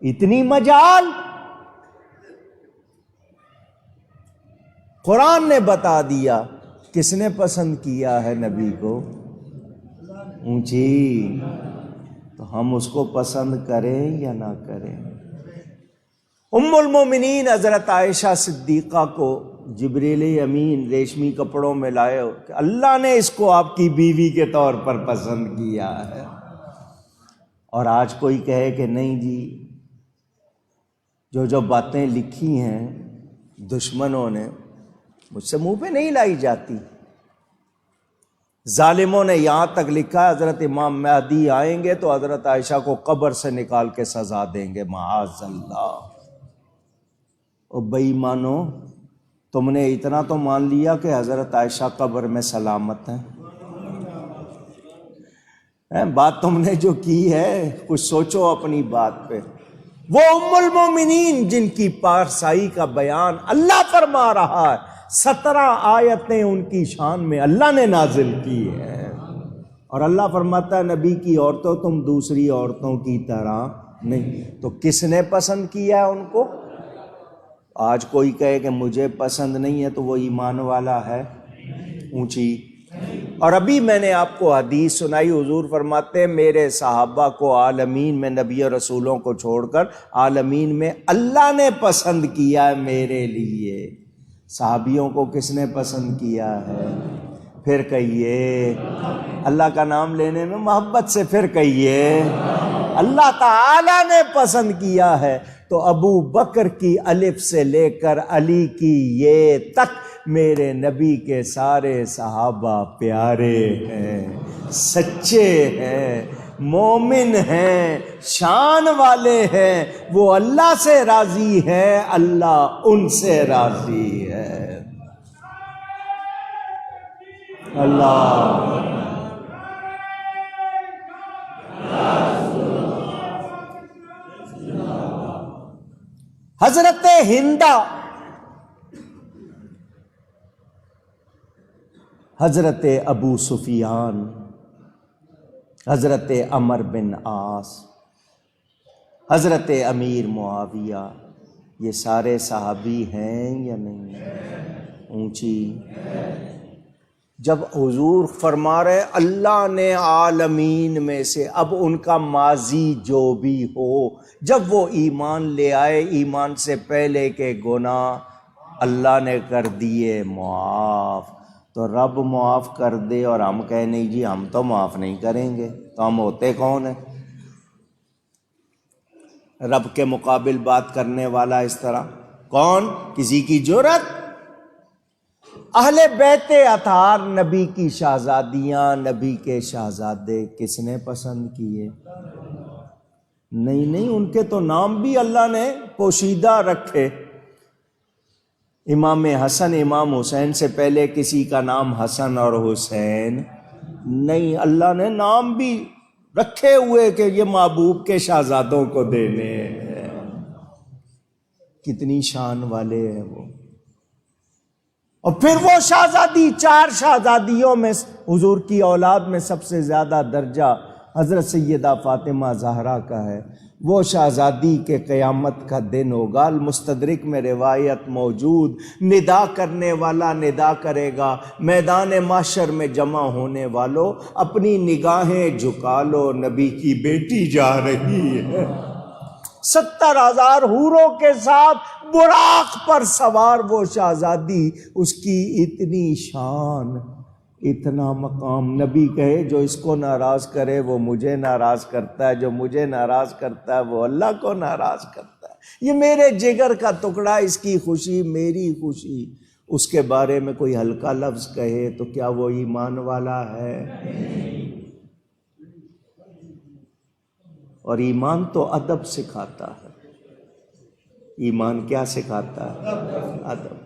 اتنی مجال۔ قرآن نے بتا دیا، کس نے پسند کیا ہے نبی کو؟ اونچی، تو ہم اس کو پسند کریں یا نہ کریں؟ ام المومنین حضرت عائشہ صدیقہ کو جبریل امین ریشمی کپڑوں میں لائے، کہ اللہ نے اس کو آپ کی بیوی کے طور پر پسند کیا ہے۔ اور آج کوئی کہے کہ نہیں جی، جو باتیں لکھی ہیں دشمنوں نے، مجھ سے منہ پہ نہیں لائی جاتی۔ ظالموں نے یہاں تک لکھا ہے حضرت امام مہدی آئیں گے تو حضرت عائشہ کو قبر سے نکال کے سزا دیں گے، معاذ اللہ۔ او بے ایمانو، تم نے اتنا تو مان لیا کہ حضرت عائشہ قبر میں سلامت ہیں؟ بات تم نے جو کی ہے، کچھ سوچو اپنی بات پہ۔ وہ ام المومنین جن کی پارسائی کا بیان اللہ فرما رہا ہے، 17 آیتیں ان کی شان میں اللہ نے نازل کی ہے، اور اللہ فرماتا ہے نبی کی عورتوں تم دوسری عورتوں کی طرح نہیں۔ تو کس نے پسند کیا ہے ان کو؟ آج کوئی کہے کہ مجھے پسند نہیں ہے تو وہ ایمان والا ہے؟ اونچی۔ اور ابھی میں نے آپ کو حدیث سنائی، حضور فرماتے ہیں میرے صحابہ کو عالمین میں، نبی اور رسولوں کو چھوڑ کر عالمین میں اللہ نے پسند کیا ہے میرے لیے۔ صحابیوں کو کس نے پسند کیا ہے؟ پھر کہیے، اللہ کا نام لینے میں محبت سے پھر کہیے اللہ تعالی نے پسند کیا ہے۔ تو ابو بکر کی الف سے لے کر علی کی یہ تک میرے نبی کے سارے صحابہ پیارے ہیں، سچے ہیں، مومن ہیں، شان والے ہیں، وہ اللہ سے راضی ہیں، اللہ ان سے راضی ہے۔ اللہ حضرت ہندہ، حضرت ابو سفیان، حضرت عمر بن عاص، حضرت امیر معاویہ، یہ سارے صحابی ہیں یا نہیں؟ اونچی جب حضور فرما رہے اللہ نے عالمین میں سے، اب ان کا ماضی جو بھی ہو، جب وہ ایمان لے آئے، ایمان سے پہلے کے گناہ اللہ نے کر دیے معاف، تو رب معاف کر دے اور ہم کہیں نہیں جی ہم تو معاف نہیں کریں گے، تو ہم ہوتے کون ہیں؟ رب کے مقابل بات کرنے والا اس طرح کون؟ کسی کی جرأت؟ اہل بیت اطہار، نبی کی شہزادیاں، نبی کے شہزادے کس نے پسند کیے؟ نہیں، ان کے تو نام بھی اللہ نے پوشیدہ رکھے۔ امام حسن، امام حسین سے پہلے کسی کا نام حسن اور حسین نہیں، اللہ نے نام بھی رکھے ہوئے کہ یہ محبوب کے شہزادوں کو دینے ہیں۔ کتنی شان والے ہیں وہ۔ اور پھر وہ شہزادی، 4 شہزادیوں میں حضور کی اولاد میں سب سے زیادہ درجہ حضرت سیدہ فاطمہ زہرا کا ہے۔ وہ شہزادی کے قیامت کا دن ہوگا، المستدرک میں روایت موجود، ندا کرنے والا ندا کرے گا، میدان محشر میں جمع ہونے والوں اپنی نگاہیں جھکا لو، نبی کی بیٹی جا رہی ہے، 70,000 حوروں کے ساتھ براق پر سوار وہ شہزادی، اس کی اتنی شان، اتنا مقام۔ نبی کہے جو اس کو ناراض کرے وہ مجھے ناراض کرتا ہے، جو مجھے ناراض کرتا ہے وہ اللہ کو ناراض کرتا ہے، یہ میرے جگر کا ٹکڑا، اس کی خوشی میری خوشی۔ اس کے بارے میں کوئی ہلکا لفظ کہے تو کیا وہ ایمان والا ہے؟ اور ایمان تو ادب سکھاتا ہے۔ ایمان کیا سکھاتا ہے؟ ادب۔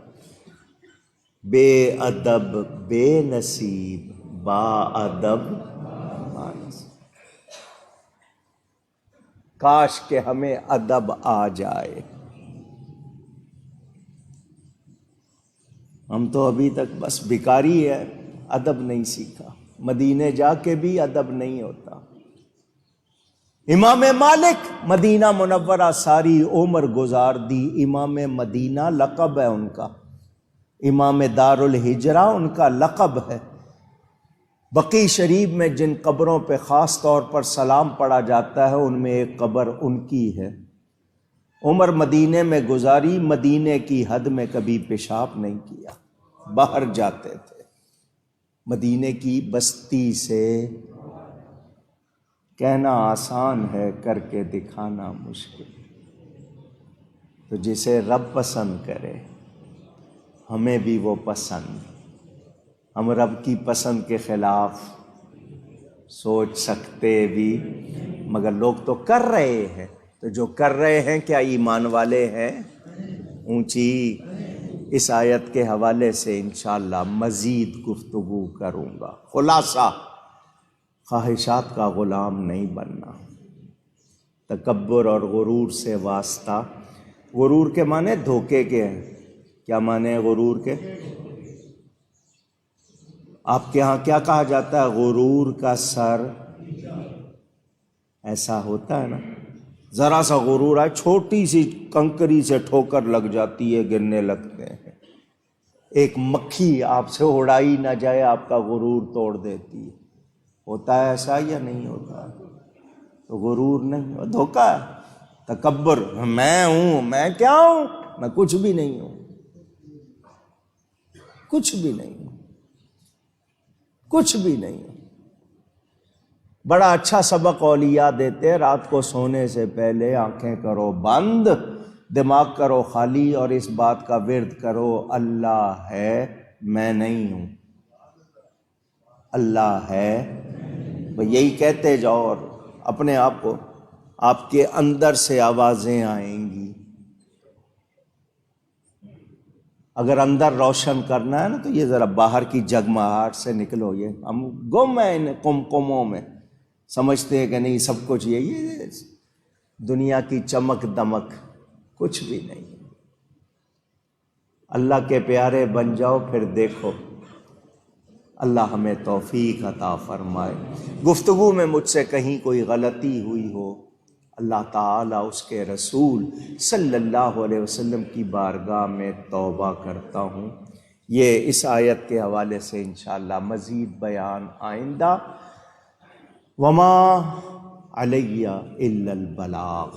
بے ادب بے نصیب، با ادب با نصیب۔ کاش کہ ہمیں ادب آ جائے۔ ہم تو ابھی تک بس بیکاری ہے، ادب نہیں سیکھا، مدینے جا کے بھی ادب نہیں ہوتا۔ امام مالک مدینہ منورہ ساری عمر گزار دی، امام مدینہ لقب ہے ان کا، امام دار الہجرہ ان کا لقب ہے۔ بقیع شریف میں جن قبروں پہ خاص طور پر سلام پڑھا جاتا ہے ان میں ایک قبر ان کی ہے۔ عمر مدینے میں گزاری، مدینے کی حد میں کبھی پیشاب نہیں کیا، باہر جاتے تھے۔ مدینے کی بستی سے کہنا آسان ہے، کر کے دکھانا مشکل۔ تو جسے رب پسند کرے ہمیں بھی وہ پسند، ہم رب کی پسند کے خلاف سوچ سکتے بھی، مگر لوگ تو کر رہے ہیں، تو جو کر رہے ہیں کیا ایمان والے ہیں؟ اونچی اس آیت کے حوالے سے انشاءاللہ مزید گفتگو کروں گا۔ خلاصہ، خواہشات کا غلام نہیں بننا، تکبر اور غرور سے واسطہ۔ غرور کے معنی دھوکے کے ہیں۔ کیا معنی ہے غرور کے؟ آپ کے ہاں کیا کہا جاتا ہے؟ غرور کا سر، ایسا ہوتا ہے نا، ذرا سا غرور ہے، چھوٹی سی کنکری سے ٹھوکر لگ جاتی ہے، گرنے لگتے ہیں۔ ایک مکھی آپ سے اڑائی نہ جائے، آپ کا غرور توڑ دیتی ہے۔ ہوتا ہے ایسا یا نہیں ہوتا؟ تو غرور نہیں، دھوکہ ہے، تکبر، میں ہوں، میں کیا ہوں، میں کچھ بھی نہیں ہوں، کچھ بھی نہیں ہوں، کچھ بھی نہیں ہوں۔ بڑا اچھا سبق اولیاء دیتے، رات کو سونے سے پہلے آنکھیں کرو بند، دماغ کرو خالی، اور اس بات کا ورد کرو اللہ ہے، میں نہیں ہوں، اللہ ہے۔ یہی کہتے جاؤ، اور اپنے آپ کو، آپ کے اندر سے آوازیں آئیں گی۔ اگر اندر روشن کرنا ہے نا تو یہ ذرا باہر کی جگمگاہٹ سے نکلو۔ یہ ہم گم ہیں ان کمکموں میں، سمجھتے ہیں کہ نہیں سب کچھ یہ دنیا کی چمک دمک کچھ بھی نہیں۔ اللہ کے پیارے بن جاؤ، پھر دیکھو اللہ ہمیں توفیق عطا فرمائے۔ گفتگو میں مجھ سے کہیں کوئی غلطی ہوئی ہو، اللہ تعالیٰ اس کے رسول صلی اللہ علیہ وسلم کی بارگاہ میں توبہ کرتا ہوں۔ یہ اس آیت کے حوالے سے انشاءاللہ مزید بیان آئندہ۔ وما علی الا البلاغ۔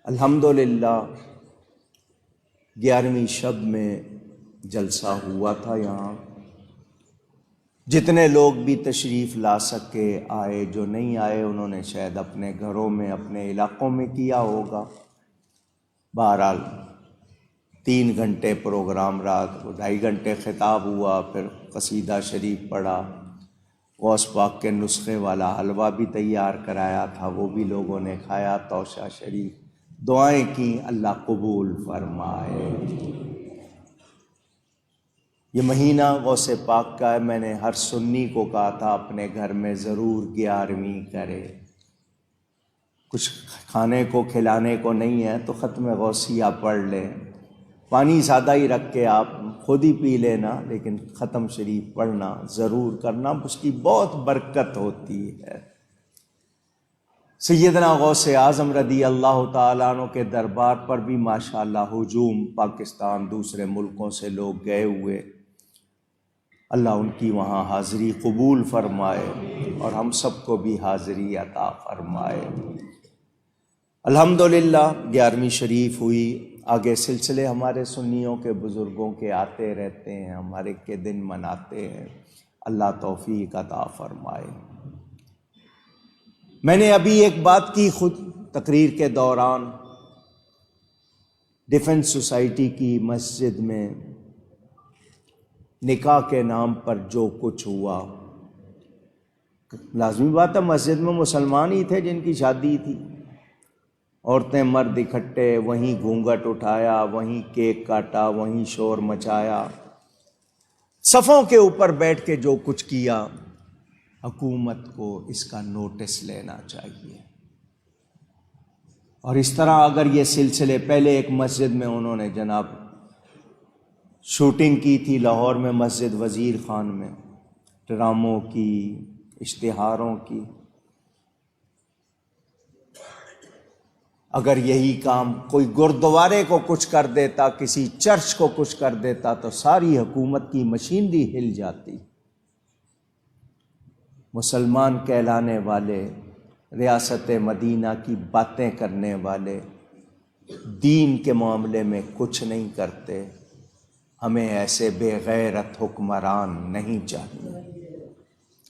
الحمدللہ 11ویں شب میں جلسہ ہوا تھا یہاں، جتنے لوگ بھی تشریف لا سکے آئے، جو نہیں آئے انہوں نے شاید اپنے گھروں میں اپنے علاقوں میں کیا ہوگا۔ بہرحال 3 گھنٹے پروگرام رہا، 2.5 گھنٹے خطاب ہوا، پھر قصیدہ شریف پڑھا، غوث پاک کے نسخے والا حلوہ بھی تیار کرایا تھا، وہ بھی لوگوں نے کھایا، توشہ شریف، دعائیں کی، اللہ قبول فرمائے۔ یہ مہینہ غوث پاک کا ہے، میں نے ہر سنی کو کہا تھا اپنے گھر میں ضرور 11ویں کرے۔ کچھ کھانے کو کھلانے کو نہیں ہے تو ختم غوثیہ پڑھ لیں، پانی سادہ ہی رکھ کے آپ خود ہی پی لینا، لیکن ختم شریف پڑھنا ضرور کرنا، اس کی بہت برکت ہوتی ہے۔ سیدنا غوث اعظم رضی اللہ تعالیٰ عنہ کے دربار پر بھی ماشاءاللہ ہجوم پاکستان دوسرے ملکوں سے لوگ گئے ہوئے، اللہ ان کی وہاں حاضری قبول فرمائے اور ہم سب کو بھی حاضری عطا فرمائے۔ الحمدللہ 11ویں شریف ہوئی، آگے سلسلے ہمارے سنیوں کے بزرگوں کے آتے رہتے ہیں، ہمارے کے دن مناتے ہیں، اللہ توفیق عطا فرمائے۔ میں نے ابھی ایک بات کی خود تقریر کے دوران، ڈیفنس سوسائٹی کی مسجد میں نکاح کے نام پر جو کچھ ہوا، لازمی بات ہے مسجد میں مسلمان ہی تھے جن کی شادی تھی، عورتیں مرد اکٹھے، وہیں گھونگھٹ اٹھایا، وہیں کیک کاٹا، وہیں شور مچایا، صفوں کے اوپر بیٹھ کے جو کچھ کیا، حکومت کو اس کا نوٹس لینا چاہیے۔ اور اس طرح اگر یہ سلسلے، پہلے ایک مسجد میں انہوں نے جناب شوٹنگ کی تھی لاہور میں، مسجد وزیر خان میں، ڈراموں کی، اشتہاروں کی، اگر یہی کام کوئی گردوارے کو کچھ کر دیتا، کسی چرچ کو کچھ کر دیتا تو ساری حکومت کی مشینری ہل جاتی۔ مسلمان کہلانے والے، ریاست مدینہ کی باتیں کرنے والے، دین کے معاملے میں کچھ نہیں کرتے، ہمیں ایسے بے غیرت حکمران نہیں چاہیے۔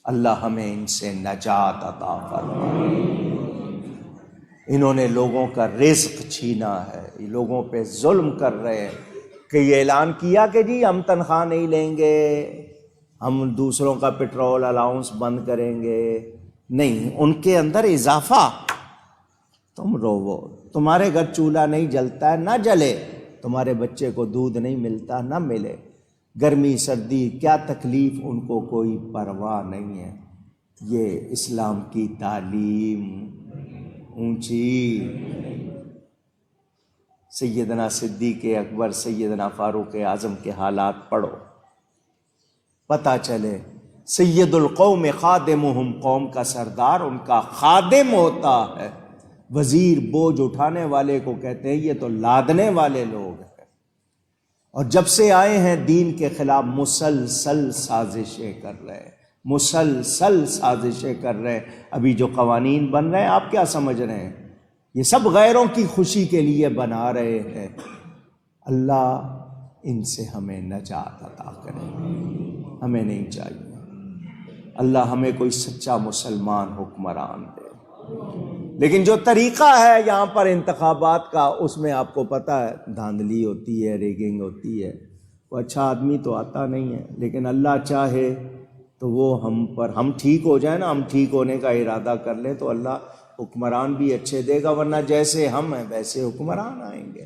اللہ ہمیں ان سے نجات عطا فرمائے۔ انہوں نے لوگوں کا رزق چھینا ہے، لوگوں پہ ظلم کر رہے ہیں، کہ یہ اعلان کیا کہ جی ہم تنخواہ نہیں لیں گے، ہم دوسروں کا پیٹرول الاؤنس بند کریں گے، نہیں، ان کے اندر اضافہ۔ تم روو، تمہارے گھر چولہا نہیں جلتا ہے، نہ جلے، تمہارے بچے کو دودھ نہیں ملتا، نہ ملے، گرمی سردی کیا تکلیف، ان کو کوئی پرواہ نہیں ہے۔ یہ اسلام کی تعلیم اونچی۔ سیدنا صدیق اکبر، سیدنا فاروق اعظم کے حالات پڑھو، پتہ چلے سید القوم خادمہم، قوم کا سردار ان کا خادم ہوتا ہے۔ وزیر بوجھ اٹھانے والے کو کہتے ہیں یہ تو لادنے والے لوگ ہیں، اور جب سے آئے ہیں دین کے خلاف مسلسل سازشیں کر رہے ہیں، مسلسل سازشیں کر رہے ہیں۔ ابھی جو قوانین بن رہے ہیں آپ کیا سمجھ رہے ہیں؟ یہ سب غیروں کی خوشی کے لیے بنا رہے ہیں۔ اللہ ان سے ہمیں نجات عطا کرے، ہمیں نہیں چاہیے۔ اللہ ہمیں کوئی سچا مسلمان حکمران دے۔ لیکن جو طریقہ ہے یہاں پر انتخابات کا، اس میں آپ کو پتہ ہے دھاندلی ہوتی ہے، ریگنگ ہوتی ہے، وہ اچھا آدمی تو آتا نہیں ہے، لیکن اللہ چاہے تو وہ ہم ٹھیک ہو جائیں نا، ہم ٹھیک ہونے کا ارادہ کر لیں تو اللہ حکمران بھی اچھے دے گا، ورنہ جیسے ہم ہیں ویسے حکمران آئیں گے۔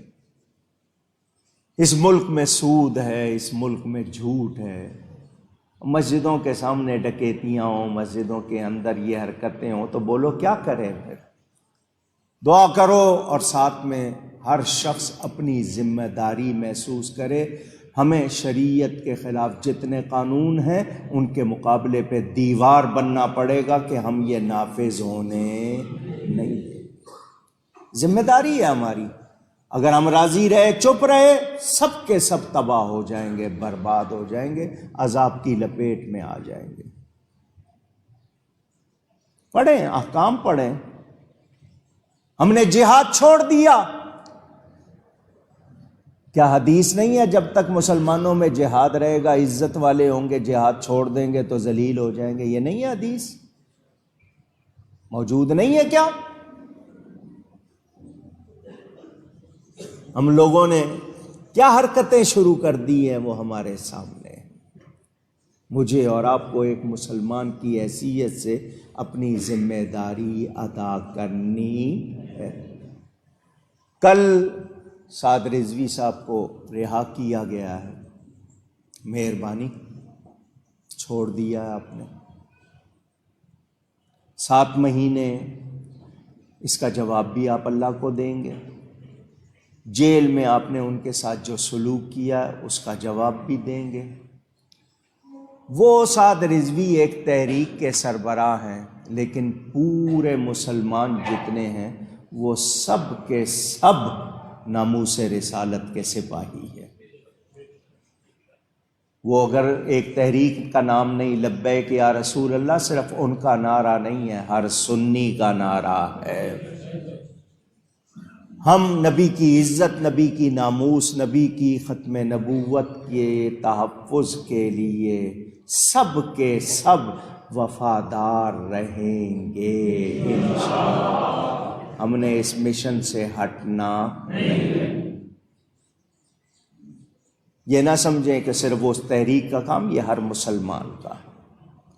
اس ملک میں سود ہے، اس ملک میں جھوٹ ہے، مسجدوں کے سامنے ڈکیتیاں ہوں، مسجدوں کے اندر یہ حرکتیں ہوں تو بولو کیا کریں پھر؟ دعا کرو اور ساتھ میں ہر شخص اپنی ذمہ داری محسوس کرے. ہمیں شریعت کے خلاف جتنے قانون ہیں ان کے مقابلے پہ دیوار بننا پڑے گا کہ ہم یہ نافذ ہونے نہیں دیں. ذمہ داری ہے ہماری. اگر ہم راضی رہے، چپ رہے، سب کے سب تباہ ہو جائیں گے، برباد ہو جائیں گے، عذاب کی لپیٹ میں آ جائیں گے. پڑھیں، احکام پڑھیں. ہم نے جہاد چھوڑ دیا. کیا حدیث نہیں ہے جب تک مسلمانوں میں جہاد رہے گا عزت والے ہوں گے، جہاد چھوڑ دیں گے تو ذلیل ہو جائیں گے؟ یہ نہیں ہے حدیث؟ موجود نہیں ہے کیا؟ ہم لوگوں نے کیا حرکتیں شروع کر دی ہیں وہ ہمارے سامنے. مجھے اور آپ کو ایک مسلمان کی حیثیت سے اپنی ذمہ داری ادا کرنی ہے. کل سعد رضوی صاحب کو رہا کیا گیا ہے. مہربانی، چھوڑ دیا ہے آپ نے. 7 مہینے اس کا جواب بھی آپ اللہ کو دیں گے. جیل میں آپ نے ان کے ساتھ جو سلوک کیا اس کا جواب بھی دیں گے. وہ سعد رضوی ایک تحریک کے سربراہ ہیں، لیکن پورے مسلمان جتنے ہیں وہ سب کے سب ناموس رسالت کے سپاہی ہیں. وہ اگر ایک تحریک کا نام نہیں لبیک یا رسول اللہ، صرف ان کا نعرہ نہیں ہے، ہر سنی کا نعرہ ہے. ہم نبی کی عزت، نبی کی ناموس، نبی کی ختم نبوت کے تحفظ کے لیے سب کے سب وفادار رہیں گے انشاءاللہ. ہم نے اس مشن سے ہٹنا نہیں. یہ نہ سمجھیں کہ صرف وہ تحریک کا کام، یہ ہر مسلمان کا ہے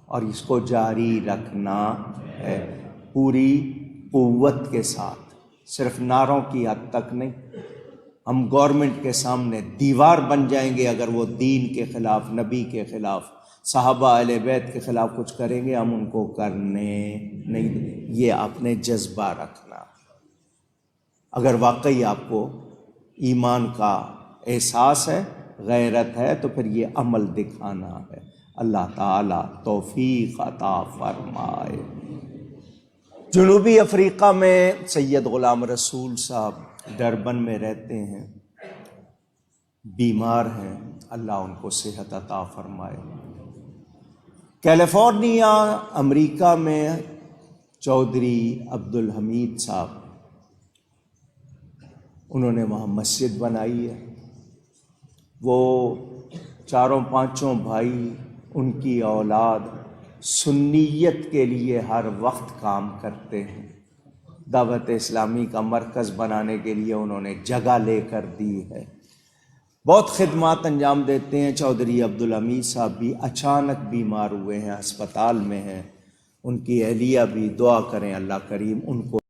اور اس کو جاری رکھنا ہے پوری قوت کے ساتھ. صرف نعروں کی حد تک نہیں. ہم گورنمنٹ کے سامنے دیوار بن جائیں گے اگر وہ دین کے خلاف، نبی کے خلاف، صحابہ اہل بیت کے خلاف کچھ کریں گے، ہم ان کو کرنے نہیں دیں. یہ آپ نے جذبہ رکھنا. اگر واقعی آپ کو ایمان کا احساس ہے، غیرت ہے، تو پھر یہ عمل دکھانا ہے. اللہ تعالی توفیق عطا فرمائے. جنوبی افریقہ میں سید غلام رسول صاحب ڈربن میں رہتے ہیں، بیمار ہیں، اللہ ان کو صحت عطا فرمائے. کیلیفورنیا امریکہ میں چودھری عبدالحمید صاحب، انہوں نے وہاں مسجد بنائی ہے. وہ 4-5 بھائی، ان کی اولاد سنیت کے لیے ہر وقت کام کرتے ہیں. دعوت اسلامی کا مرکز بنانے کے لیے انہوں نے جگہ لے کر دی ہے. بہت خدمات انجام دیتے ہیں. چودھری عبدالحمید صاحب بھی اچانک بیمار ہوئے ہیں، ہسپتال میں ہیں. ان کی اہلیہ بھی، دعا کریں اللہ کریم ان کو